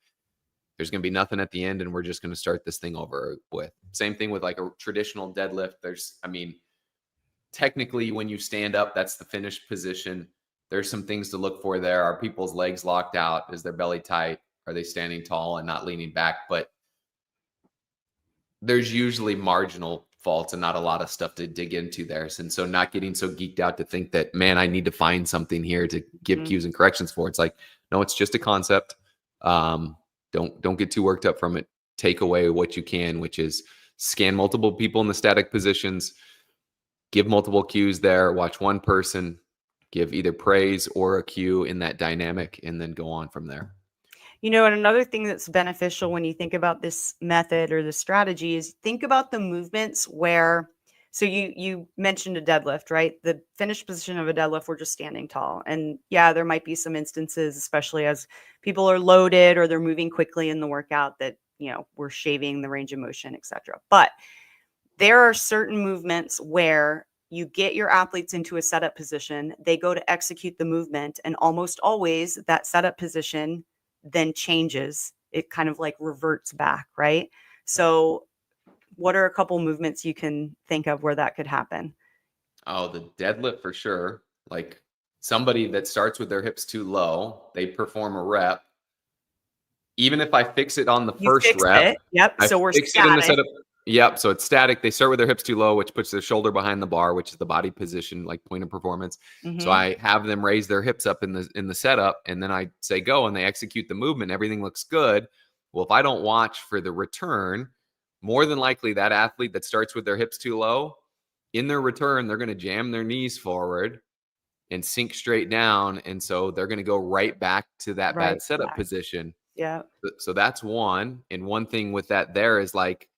There's going to be nothing at the end, and we're just going to start this thing over with. Same thing with like a traditional deadlift. Technically when you stand up, that's the finished position. There's some things to look for there. Are people's legs locked out? Is their belly tight? Are they standing tall and not leaning back? But there's usually marginal faults and not a lot of stuff to dig into there. And so not getting so geeked out to think that, man, I need to find something here to give cues and corrections for. It's like, no, it's just a concept. Don't get too worked up from it. Take away what you can, which is scan multiple people in the static positions, give multiple cues there, watch one person, give either praise or a cue in that dynamic, and then go on from there. And another thing that's beneficial when you think about this method or the strategy is think about the movements where, So you mentioned a deadlift, right? The finished position of a deadlift, we're just standing tall. And yeah, there might be some instances, especially as people are loaded or they're moving quickly in the workout, that, we're shaving the range of motion, etc. But there are certain movements where you get your athletes into a setup position, they go to execute the movement, and almost always that setup position then changes. It kind of like reverts back, right? So what are a couple movements you can think of where that could happen? Oh, the deadlift for sure. Like somebody that starts with their hips too low, they perform a rep. Even if I fix it on the You first fix rep, it. Yep. I So we're fix it in the static. setup. Yep. So it's static. They start with their hips too low, which puts their shoulder behind the bar, which is the body position, like point of performance. So Hmm. I have them raise their hips up in the setup, and then I say go, and they execute the movement. Everything looks good. Well, if I don't watch for the return, more than likely that athlete that starts with their hips too low, in their return, they're going to jam their knees forward and sink straight down. And so they're going to go right back to that Right bad setup back. position. Yeah. So that's one. And one thing with that there is like,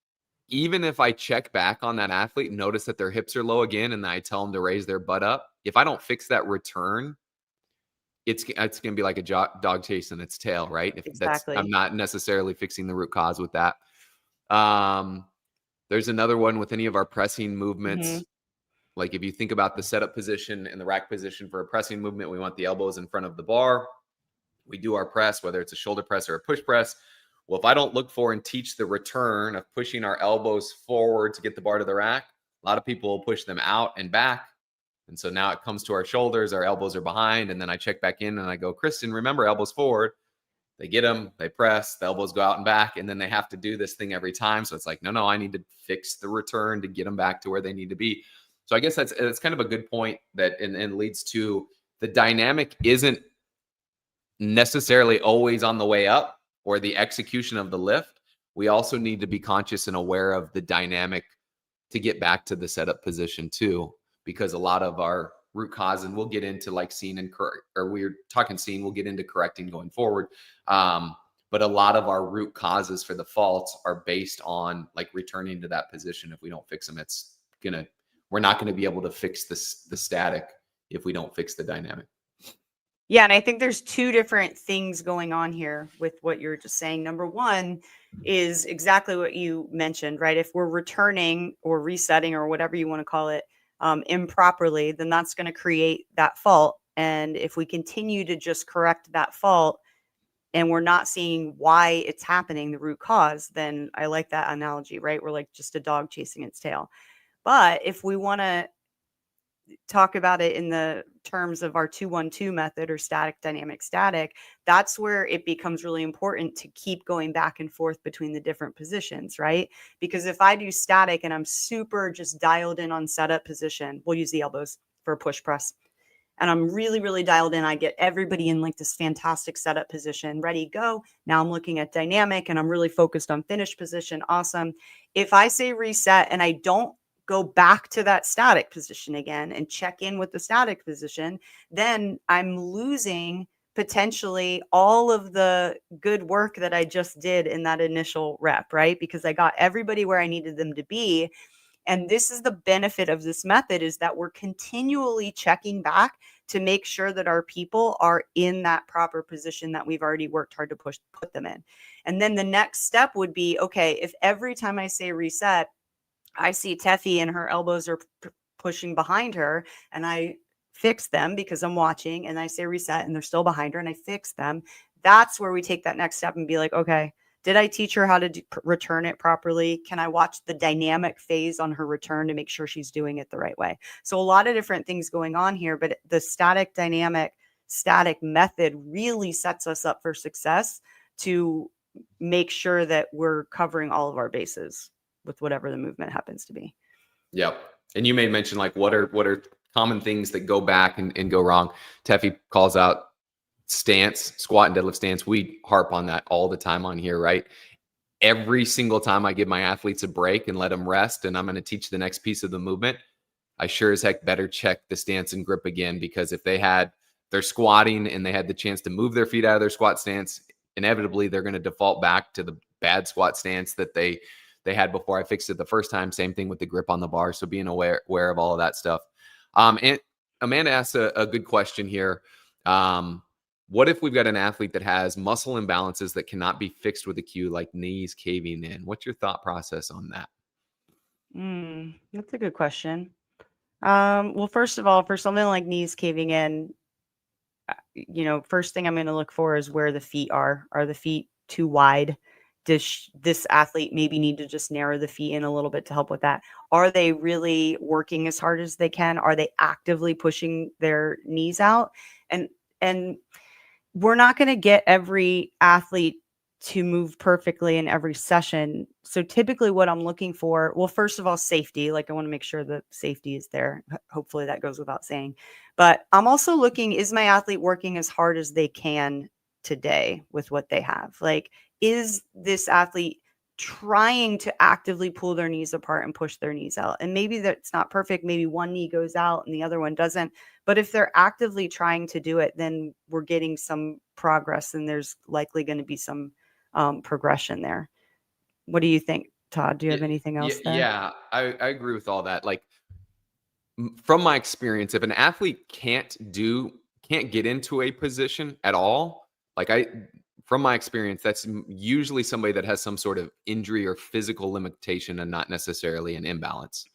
even if I check back on that athlete and notice that their hips are low again, and I tell them to raise their butt up, if I don't fix that return, it's going to be like a dog chasing its tail, right? If that's, I'm Exactly. not necessarily fixing the root cause with that. Um, there's another one with any of our pressing Hmm. movements. Like if you think about the setup position and the rack position for a pressing movement, we want the elbows in front of the bar. We do our press, whether it's a shoulder press or a push press. Well, if I don't look for and teach the return of pushing our elbows forward to get the bar to the rack, a lot of people will push them out and back. And so now it comes to our shoulders, our elbows are behind. And then I check back in and I go, Kristin, remember elbows forward. They get them, they press, the elbows go out and back, and then they have to do this thing every time. So it's like, no, I need to fix the return to get them back to where they need to be. So I guess that's kind of a good point that and leads to the dynamic isn't necessarily always on the way up or the execution of the lift. We also need to be conscious and aware of the dynamic to get back to the setup position too, because a lot of our root cause, and we'll get into like seeing and correct, or we're talking seeing, we'll get into correcting going forward. But a lot of our root causes for the faults are based on like returning to that position. If we don't fix them, we're not going to be able to fix the static if we don't fix the dynamic. Yeah, and I think there's two different things going on here with what you're just saying. Number one is exactly what you mentioned, right? If we're returning or resetting or whatever you want to call it improperly, then that's going to create that fault. And if we continue to just correct that fault and we're not seeing why it's happening, the root cause, then I like that analogy, right? We're like just a dog chasing its tail. But if we want to talk about it in the terms of our 2-1-2 method or static, dynamic, static, that's where it becomes really important to keep going back and forth between the different positions, right? Because if I do static and I'm super just dialed in on setup position, we'll use the elbows for a push press. And I'm really, really dialed in. I get everybody in like this fantastic setup position, ready, go. Now I'm looking at dynamic and I'm really focused on finish position. Awesome. If I say reset and I don't go back to that static position again and check in with the static position, then I'm losing potentially all of the good work that I just did in that initial rep, right? Because I got everybody where I needed them to be. And this is the benefit of this method, is that we're continually checking back to make sure that our people are in that proper position that we've already worked hard to put them in. And then the next step would be, okay, if every time I say reset, I see Teffy and her elbows are pushing behind her, and I fix them because I'm watching, and I say reset and they're still behind her and I fix them. That's where we take that next step and be like, okay, did I teach her how to return it properly? Can I watch the dynamic phase on her return to make sure she's doing it the right way? So a lot of different things going on here, but the static, dynamic, static method really sets us up for success to make sure that we're covering all of our bases with whatever the movement happens to be. Yep. And you may mention like what are common things that go back and go wrong. Teffy calls out stance, squat and deadlift stance. We harp on that all the time on here, right? Every single time I give my athletes a break and let them rest, and I'm going to teach the next piece of the movement, I sure as heck better check the stance and grip again, because if they're squatting and they had the chance to move their feet out of their squat stance, inevitably they're going to default back to the bad squat stance that they they had before I fixed it the first time. Same thing with the grip on the bar. So being aware of all of that stuff. And Amanda asked a good question here. What if we've got an athlete that has muscle imbalances that cannot be fixed with a cue, like knees caving in? What's your thought process on that? That's a good question. Well, first of all, for something like knees caving in, first thing I'm going to look for is where the feet are. Are the feet too wide? Does this athlete maybe need to just narrow the feet in a little bit to help with that? Are they really working as hard as they can? Are they actively pushing their knees out? And we're not going to get every athlete to move perfectly in every session. So typically what I'm looking for, well, first of all, safety. Like I want to make sure that safety is there. Hopefully that goes without saying. But I'm also looking, is my athlete working as hard as they can today with what they have? Like, is this athlete trying to actively pull their knees apart and push their knees out? And maybe that's not perfect. Maybe one knee goes out and the other one doesn't. But if they're actively trying to do it, then we're getting some progress and there's likely going to be some progression there. What do you think, Todd? Do you have anything else there? Yeah, I agree with all that. Like from my experience, if an athlete can't get into a position at all, from my experience, that's usually somebody that has some sort of injury or physical limitation and not necessarily an imbalance,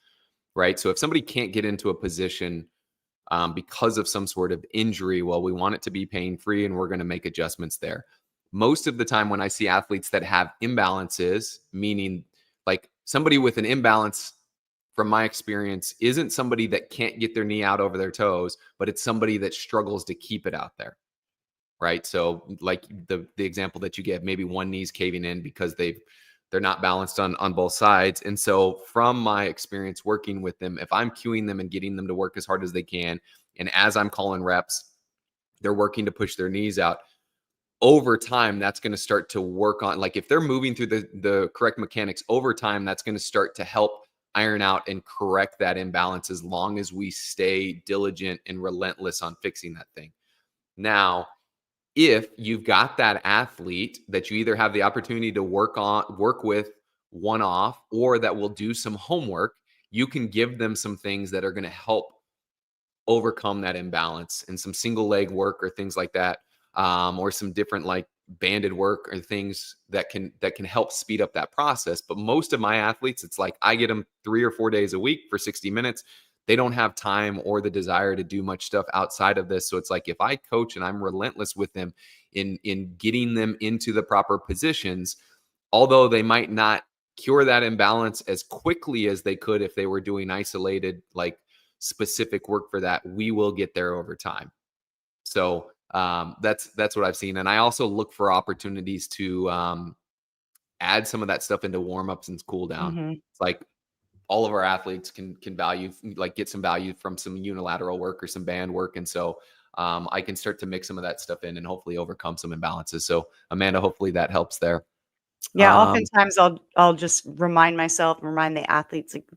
right? So if somebody can't get into a position because of some sort of injury, well, we want it to be pain-free and we're going to make adjustments there. Most of the time when I see athletes that have imbalances, meaning like somebody with an imbalance, from my experience, isn't somebody that can't get their knee out over their toes, but it's somebody that struggles to keep it out there, right? So like the example that you give, maybe one knee's caving in because they're not balanced on both sides. And so from my experience working with them, if I'm cueing them and getting them to work as hard as they can, and as I'm calling reps, they're working to push their knees out, over time, that's going to start to work on, like if they're moving through the correct mechanics over time, that's going to start to help iron out and correct that imbalance as long as we stay diligent and relentless on fixing that thing. Now, if you've got that athlete that you either have the opportunity to work with one-off or that will do some homework, you can give them some things that are going to help overcome that imbalance, and some single leg work or things like that, or some different like banded work or things that can help speed up that process. But most of my athletes, it's like I get them 3 or 4 days a week for 60 minutes. They don't have time or the desire to do much stuff outside of this. So it's like if I coach and I'm relentless with them in getting them into the proper positions, although they might not cure that imbalance as quickly as they could if they were doing isolated, like specific work for that, we will get there over time. So that's what I've seen. And I also look for opportunities to add some of that stuff into warm-ups and cool down. Mm-hmm. It's like all of our athletes can get some value from some unilateral work or some band work. And so I can start to mix some of that stuff in and hopefully overcome some imbalances. So Amanda, hopefully that helps there. Yeah, oftentimes I'll just remind the athletes, like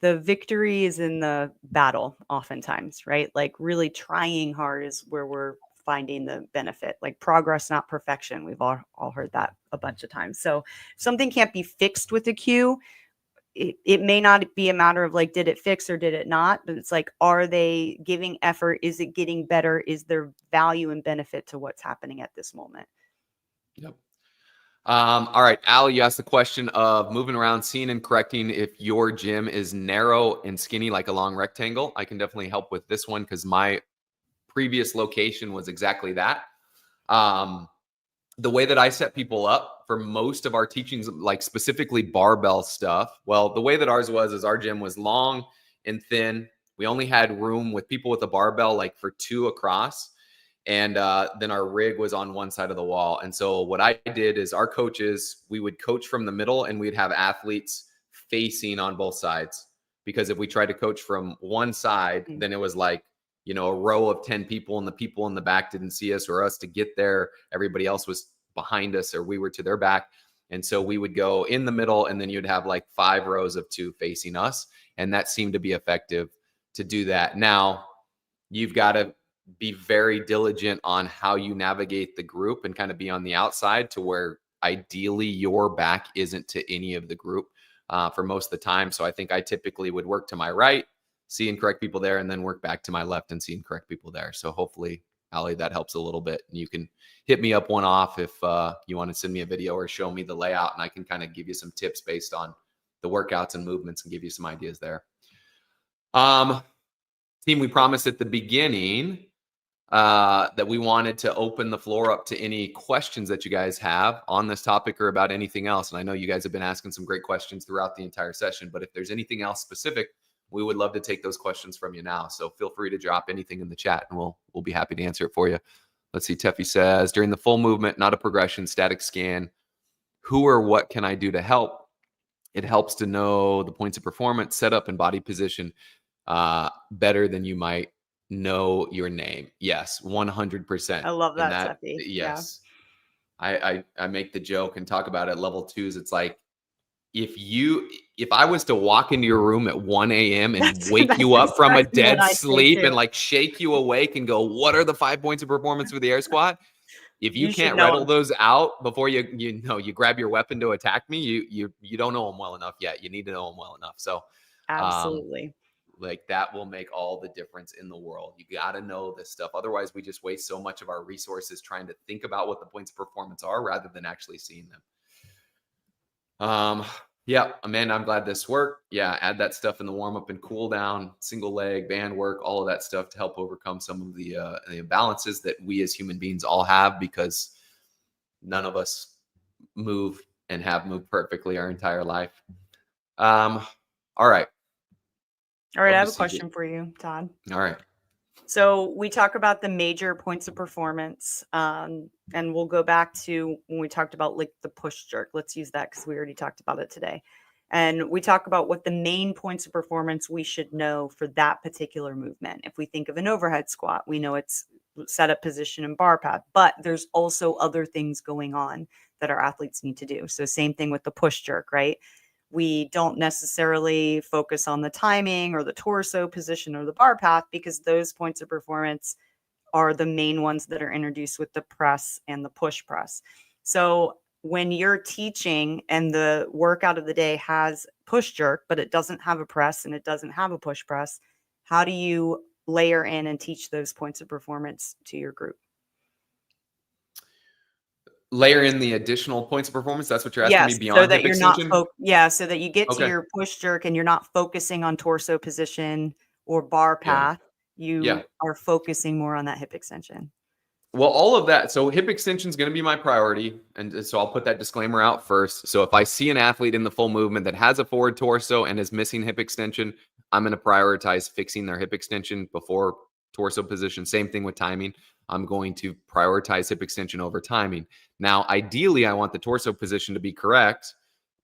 the victory is in the battle oftentimes, right? Like really trying hard is where we're finding the benefit, like progress, not perfection. We've all heard that a bunch of times. So if something can't be fixed with a cue, it may not be a matter of like, did it fix or did it not? But it's like, are they giving effort? Is it getting better? Is there value and benefit to what's happening at this moment? Yep. All right, Al, you asked the question of moving around, seeing and correcting if your gym is narrow and skinny like a long rectangle. I can definitely help with this one because my previous location was exactly that. The way that I set people up for most of our teachings, like specifically barbell stuff, well, the way that ours was is our gym was long and thin. We only had room with people with a barbell like for 2 across. And then our rig was on one side of the wall. And so what I did is our coaches, we would coach from the middle and we'd have athletes facing on both sides. Because if we tried to coach from one side, then it was like, a row of 10 people and the people in the back didn't see us or us to get there. Everybody else was behind us or we were to their back. And so we would go in the middle and then you'd have like 5 rows of 2 facing us. And that seemed to be effective to do that. Now, you've got to be very diligent on how you navigate the group and kind of be on the outside to where ideally your back isn't to any of the group for most of the time. So I think I typically would work to my right, see and correct people there, and then work back to my left and see and correct people there. So hopefully, Allie, that helps a little bit. And you can hit me up one off if you want to send me a video or show me the layout, and I can kind of give you some tips based on the workouts and movements and give you some ideas there. Team, we promised at the beginning that we wanted to open the floor up to any questions that you guys have on this topic or about anything else. And I know you guys have been asking some great questions throughout the entire session, but if there's anything else specific, we would love to take those questions from you now. So feel free to drop anything in the chat and we'll be happy to answer it for you. Let's see. Teffy says, during the full movement, not a progression, static scan, who or what can I do to help? It helps to know the points of performance, setup, and body position better than you might know your name. Yes, 100%. I love that, Teffy. Yes. Yeah. I make the joke and talk about it at level 2s. It's like, if I was to walk into your room at 1 a.m. and wake you up from a dead sleep and like shake you awake and go, what are the 5 points of performance for the air squat? If you can't rattle those out before you grab your weapon to attack me, you don't know them well enough yet. You need to know them well enough. So absolutely. Like that will make all the difference in the world. You got to know this stuff. Otherwise, we just waste so much of our resources trying to think about what the points of performance are rather than actually seeing them. Yeah, Amanda, I'm glad this worked. Yeah, add that stuff in the warm up and cool down, single leg, band work, all of that stuff to help overcome some of the imbalances that we as human beings all have, because none of us move and have moved perfectly our entire life. All right. I have a question for you, Todd. All right. So we talk about the major points of performance, and we'll go back to when we talked about like the push jerk. Let's use that because we already talked about it today. And we talk about what the main points of performance we should know for that particular movement. If we think of an overhead squat, we know it's setup position and bar path, but there's also other things going on that our athletes need to do. So same thing with the push jerk, right? We don't necessarily focus on the timing or the torso position or the bar path because those points of performance are the main ones that are introduced with the press and the push press. So when you're teaching and the workout of the day has push jerk, but it doesn't have a press and it doesn't have a push press, how do you layer in and teach those points of performance to your group? Layer in the additional points of performance. That's what you're asking me beyond so that hip you're extension? so that you get to your push jerk and you're not focusing on torso position or bar path. You are focusing more on that hip extension. Well, all of that. So hip extension is going to be my priority. And so I'll put that disclaimer out first. So if I see an athlete in the full movement that has a forward torso and is missing hip extension, I'm going to prioritize fixing their hip extension before torso position. Same thing with timing. I'm going to prioritize hip extension over timing. Now, ideally, I want the torso position to be correct,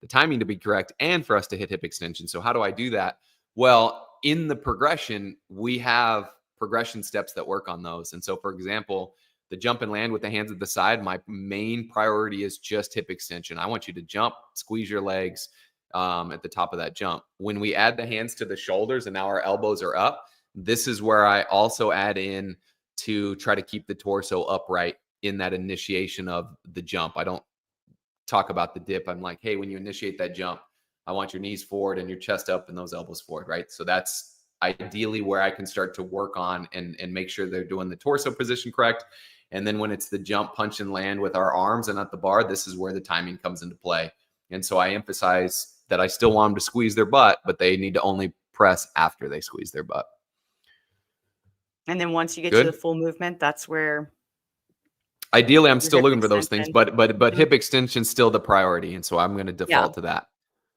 the timing to be correct, and for us to hit hip extension. So how do I do that? Well, in the progression, we have progression steps that work on those. And so, for example, the jump and land with the hands at the side, my main priority is just hip extension. I want you to jump, squeeze your legs at the top of that jump. When we add the hands to the shoulders and now our elbows are up, this is where I also add in to try to keep the torso upright in that initiation of the jump. I don't talk about the dip. I'm like, hey, when you initiate that jump, I want your knees forward and your chest up and those elbows forward, right? So that's ideally where I can start to work on and make sure they're doing the torso position correct. And then when it's the jump, punch, and land with our arms and at the bar, this is where the timing comes into play. And so I emphasize that I still want them to squeeze their butt, but they need to only press after they squeeze their butt. And then once you get to the full movement, that's where ideally I'm still looking for those things, but hip extension is still the priority. And so I'm going to default to that.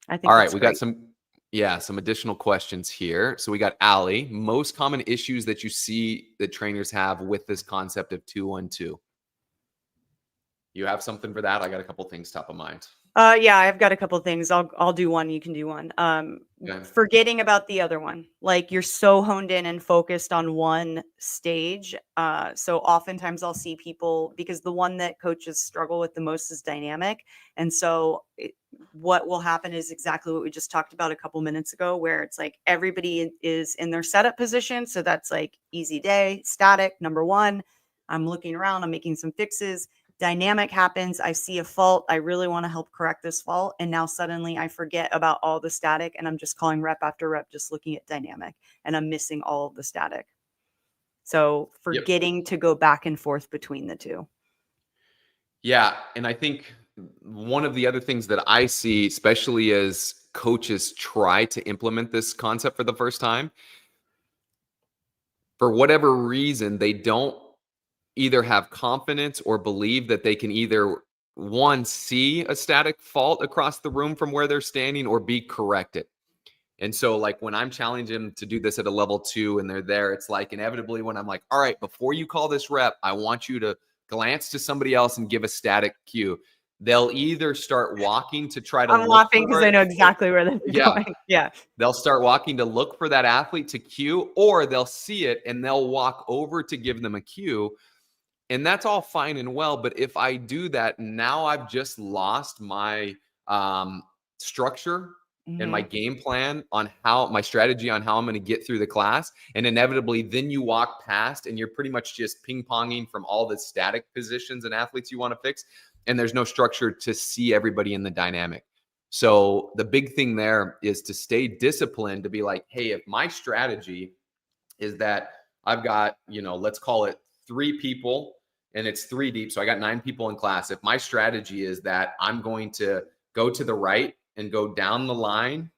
I think all right, we got some additional questions here. So we got Allie, most common issues that you see that trainers have with this concept of 2-1-2. You have something for that? I got a couple things top of mind. Yeah, I've got a couple things. I'll do one. You can do one. Forgetting about the other one. Like you're so honed in and focused on one stage. So oftentimes I'll see people, because the one that coaches struggle with the most is dynamic. And so what will happen is exactly what we just talked about a couple minutes ago, where it's like everybody is in their setup position. So that's like easy day, static, number one. I'm looking around, I'm making some fixes. dynamic happens. I see a fault. I really want to help correct this fault. And now suddenly I forget about all the static and I'm just calling rep after rep, just looking at dynamic, and I'm missing all of the static. So Yep. forgetting to go back and forth between the two. Yeah. And I think one of the other things that I see, especially as coaches try to implement this concept for the first time, for whatever reason, they don't either have confidence or believe that they can either, one, see a static fault across the room from where they're standing, or B, correct it. And so, like, when I'm challenging them to do this at a level 2 and they're there, it's like inevitably when I'm like, all right, before you call this rep, I want you to glance to somebody else and give a static cue. They'll either start walking to try to I'm look laughing because for I it. know exactly where this is Yeah. going. Yeah. They'll start walking to look for that athlete to cue, or they'll see it and they'll walk over to give them a cue. And that's all fine and well. But if I do that, now I've just lost my structure and my game plan on how, my strategy on how I'm going to get through the class. And inevitably, then you walk past and you're pretty much just ping ponging from all the static positions and athletes you want to fix. And there's no structure to see everybody in the dynamic. So the big thing there is to stay disciplined, to be like, hey, if my strategy is that I've got, let's call it 3 people and it's 3 deep. So I got 9 people in class. If my strategy is that I'm going to go to the right and go down the line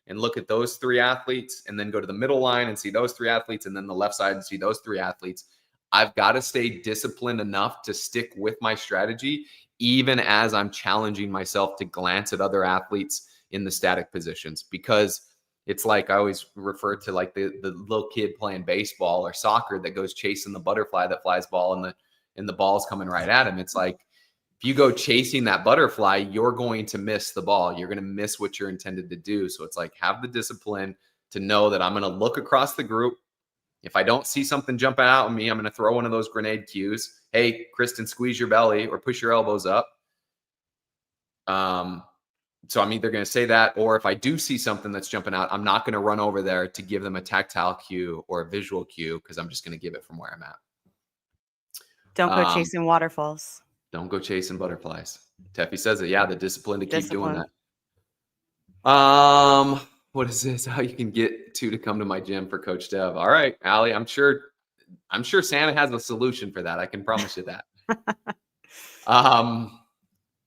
and look at those 3 athletes, and then go to the middle line and see those 3 athletes, and then the left side and see those 3 athletes, I've got to stay disciplined enough to stick with my strategy, even as I'm challenging myself to glance at other athletes in the static positions. Because it's like, I always refer to like the little kid playing baseball or soccer that goes chasing the butterfly that flies ball and the ball's coming right at him. It's like, if you go chasing that butterfly, you're going to miss the ball. You're going to miss what you're intended to do. So it's like, have the discipline to know that I'm going to look across the group. If I don't see something jumping out at me, I'm going to throw one of those grenade cues. Hey, Kristin, squeeze your belly or push your elbows up. So I'm either going to say that, or if I do see something that's jumping out, I'm not going to run over there to give them a tactile cue or a visual cue, because I'm just going to give it from where I'm at. Don't go chasing waterfalls. Don't go chasing butterflies. Teffy says it. Yeah, the discipline to keep doing that. What is this? How you can get 2 to come to my gym for Coach Dev. All right, Allie, I'm sure Santa has a solution for that. I can promise you that.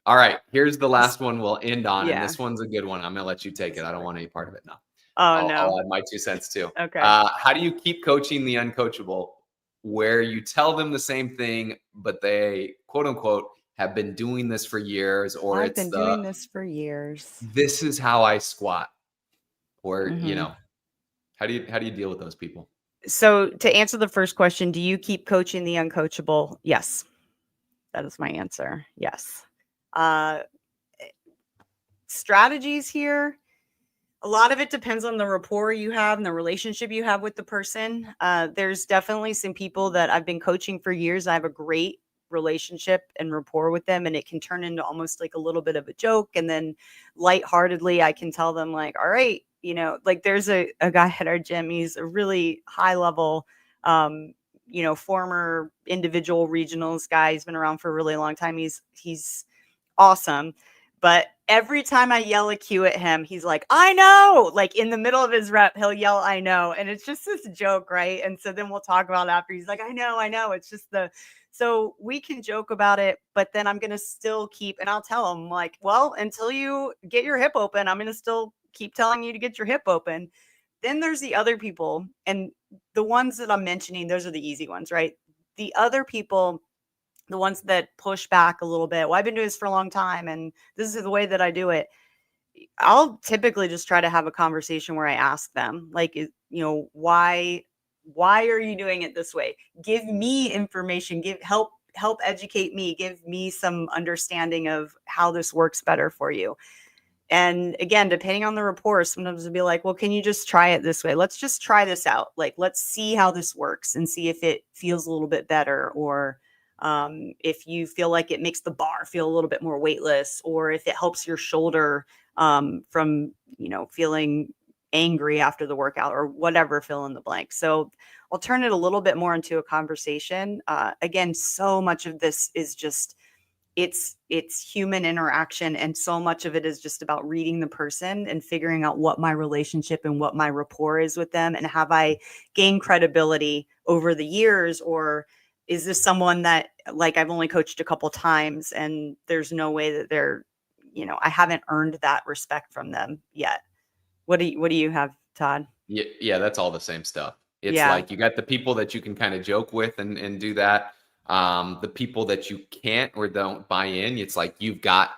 All right, here's the last one we'll end on. And this one's a good one. I'm going to let you take it. I don't want any part of it now. I'll add my 2 cents too. Okay. How do you keep coaching the uncoachable, where you tell them the same thing, but they, quote unquote, have been doing this for years, or I've been doing this for years. This is how I squat, or how do you deal with those people? So to answer the first question, do you keep coaching the uncoachable? Yes, that is my answer. Yes. Strategies here, a lot of it depends on the rapport you have and the relationship you have with the person. There's definitely some people that I've been coaching for years. I have a great relationship and rapport with them, and it can turn into almost like a little bit of a joke. And then lightheartedly, I can tell them like, all right, like there's a guy at our gym. He's a really high level, former individual regionals guy. He's been around for a really long time. He's awesome. But every time I yell a cue at him, he's like, I know, like in the middle of his rep, he'll yell, I know. And it's just this joke, right? And so then we'll talk about it after. He's like, I know. It's just so we can joke about it, but then I'm going to still keep, and I'll tell him like, well, until you get your hip open, I'm going to still keep telling you to get your hip open. Then there's the other people, and the ones that I'm mentioning, those are the easy ones, right? The other people, the ones that push back a little bit. Well, I've been doing this for a long time, and this is the way that I do it. I'll typically just try to have a conversation where I ask them, like, why are you doing it this way? Give me information, help educate me, give me some understanding of how this works better for you. And again, depending on the rapport, sometimes it'll be like, well, can you just try it this way? Let's just try this out. Like, let's see how this works and see if it feels a little bit better, or if you feel like it makes the bar feel a little bit more weightless, or if it helps your shoulder from, feeling angry after the workout, or whatever, fill in the blank. So I'll turn it a little bit more into a conversation. Again, so much of this is just it's human interaction. And so much of it is just about reading the person and figuring out what my relationship and what my rapport is with them. And have I gained credibility over the years, or is this someone that, like, I've only coached a couple times and there's no way that they're, I haven't earned that respect from them yet. What do you have, Todd? Yeah, that's all the same stuff. It's Yeah. like you got the people that you can kind of joke with and do that. The people that you can't or don't buy in, it's like you've got,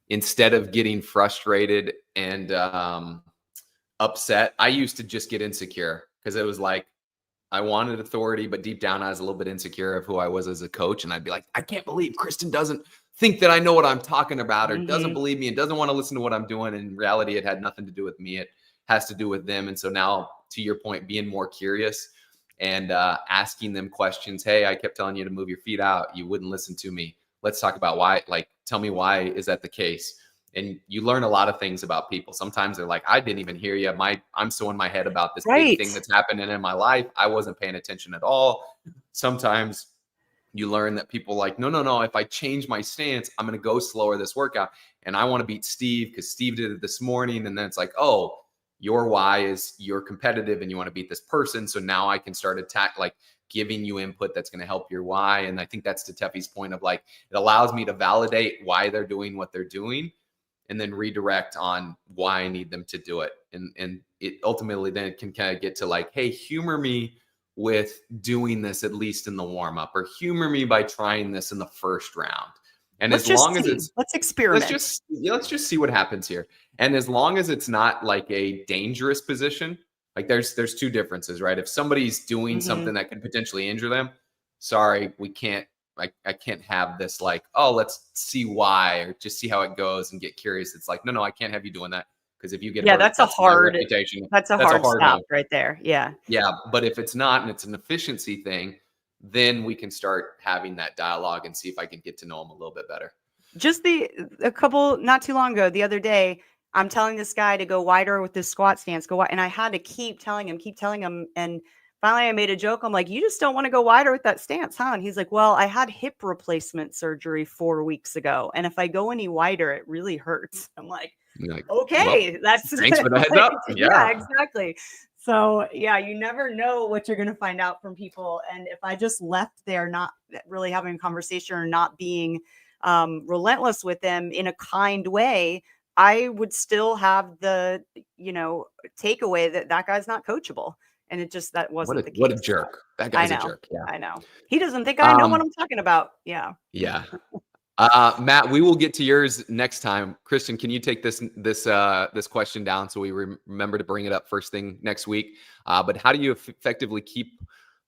instead of getting frustrated and upset, I used to just get insecure because it was like I wanted authority, but deep down I was a little bit insecure of who I was as a coach. And I'd be like, I can't believe Kristin doesn't think that I know what I'm talking about, or doesn't believe me and doesn't want to listen to what I'm doing. And in reality, it had nothing to do with me. It has to do with them. And so now, to your point, being more curious and asking them questions. Hey, I kept telling you to move your feet out. You wouldn't listen to me. Let's talk about why. Like, tell me, why is that the case? And you learn a lot of things about people. Sometimes they're like, I didn't even hear you. I'm so in my head about this big thing that's happening in my life. I wasn't paying attention at all. Sometimes you learn that people like, no. If I change my stance, I'm going to go slower this workout. And I want to beat Steve because Steve did it this morning. And then it's like, oh, your why is you're competitive and you want to beat this person. So now I can start giving you input that's going to help your why. And I think that's to Teffy's point of like, it allows me to validate why they're doing what they're doing and then redirect on why I need them to do it. And it ultimately then can kind of get to like, hey, humor me with doing this at least in the warm up, or humor me by trying this in the first round. And let's experiment. Let's just see what happens here. And as long as it's not like a dangerous position, like there's two differences, right? If somebody's doing something that could potentially injure them, sorry, we can't, I can't have this like, oh, let's see why, or just see how it goes and get curious. It's like, no, I can't have you doing that. Because if you get hurt, that's a hard stop right there. Yeah. Yeah. But if it's not, and it's an efficiency thing, then we can start having that dialogue and see if I can get to know them a little bit better. Just not too long ago, the other day, I'm telling this guy to go wider with this squat stance, go wide. And I had to keep telling him. And finally I made a joke. I'm like, you just don't want to go wider with that stance, huh? And he's like, well, I had hip replacement surgery 4 weeks ago. And if I go any wider, it really hurts. I'm like, okay, well, thanks for the heads up. Yeah, exactly. So yeah, you never know what you're going to find out from people. And if I just left there, not really having a conversation or not being relentless with them in a kind way, I would still have the, takeaway that guy's not coachable. And it just, that wasn't the case. What a jerk. That guy's a jerk. Yeah. I know. He doesn't think I know what I'm talking about. Yeah. Yeah. Matt, we will get to yours next time. Kristin, can you take this question down so we remember to bring it up first thing next week? But how do you effectively keep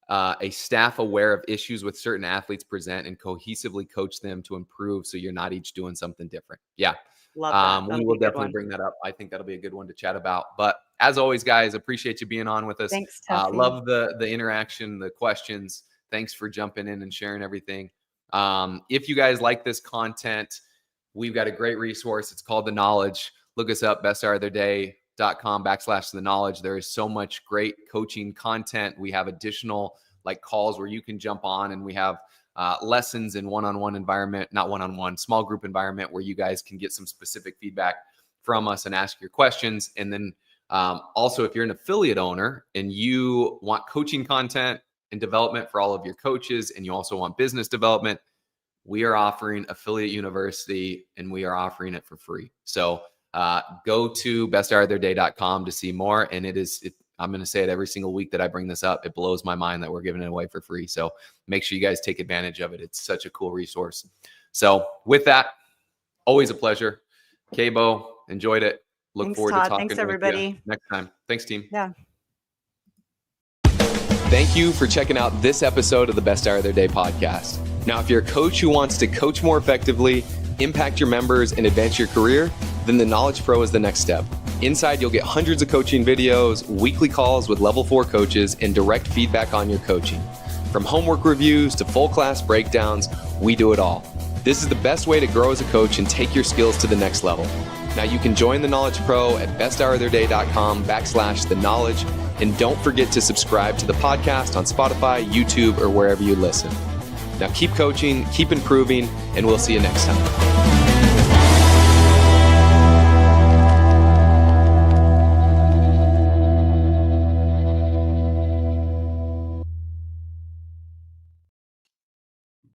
a staff aware of issues with certain athletes present and cohesively coach them to improve so you're not each doing something different? Yeah. Love that. We will definitely bring that up. I think that'll be a good one to chat about. But as always, guys, appreciate you being on with us. Thanks, Teffy. Love the interaction, the questions. Thanks for jumping in and sharing everything. If you guys like this content, we've got a great resource. It's called The Knowledge. Look us up, besthouroftheirday.com/The Knowledge. There is so much great coaching content. We have additional calls where you can jump on, and we have lessons in one-on-one environment, not one-on-one, small group environment where you guys can get some specific feedback from us and ask your questions. And then also, if you're an affiliate owner and you want coaching content and development for all of your coaches, and you also want business development, we are offering Affiliate University, and we are offering it for free. So go to besthouroftheirday.com to see more. And I'm going to say it every single week that I bring this up. It blows my mind that we're giving it away for free. So make sure you guys take advantage of it. It's such a cool resource. So with that, always a pleasure. Kabo, enjoyed it. Look forward to talking to everybody next time. Thanks, team. Yeah. Thank you for checking out this episode of the Best Hour of Their Day podcast. Now, if you're a coach who wants to coach more effectively, impact your members, and advance your career, then the Knowledge Pro is the next step. Inside, you'll get hundreds of coaching videos, weekly calls with level 4 coaches, and direct feedback on your coaching. From homework reviews to full class breakdowns, we do it all. This is the best way to grow as a coach and take your skills to the next level. Now, you can join the Knowledge Pro at besthouroftheirday.com/the knowledge. And don't forget to subscribe to the podcast on Spotify, YouTube, or wherever you listen. Now keep coaching, keep improving, and we'll see you next time.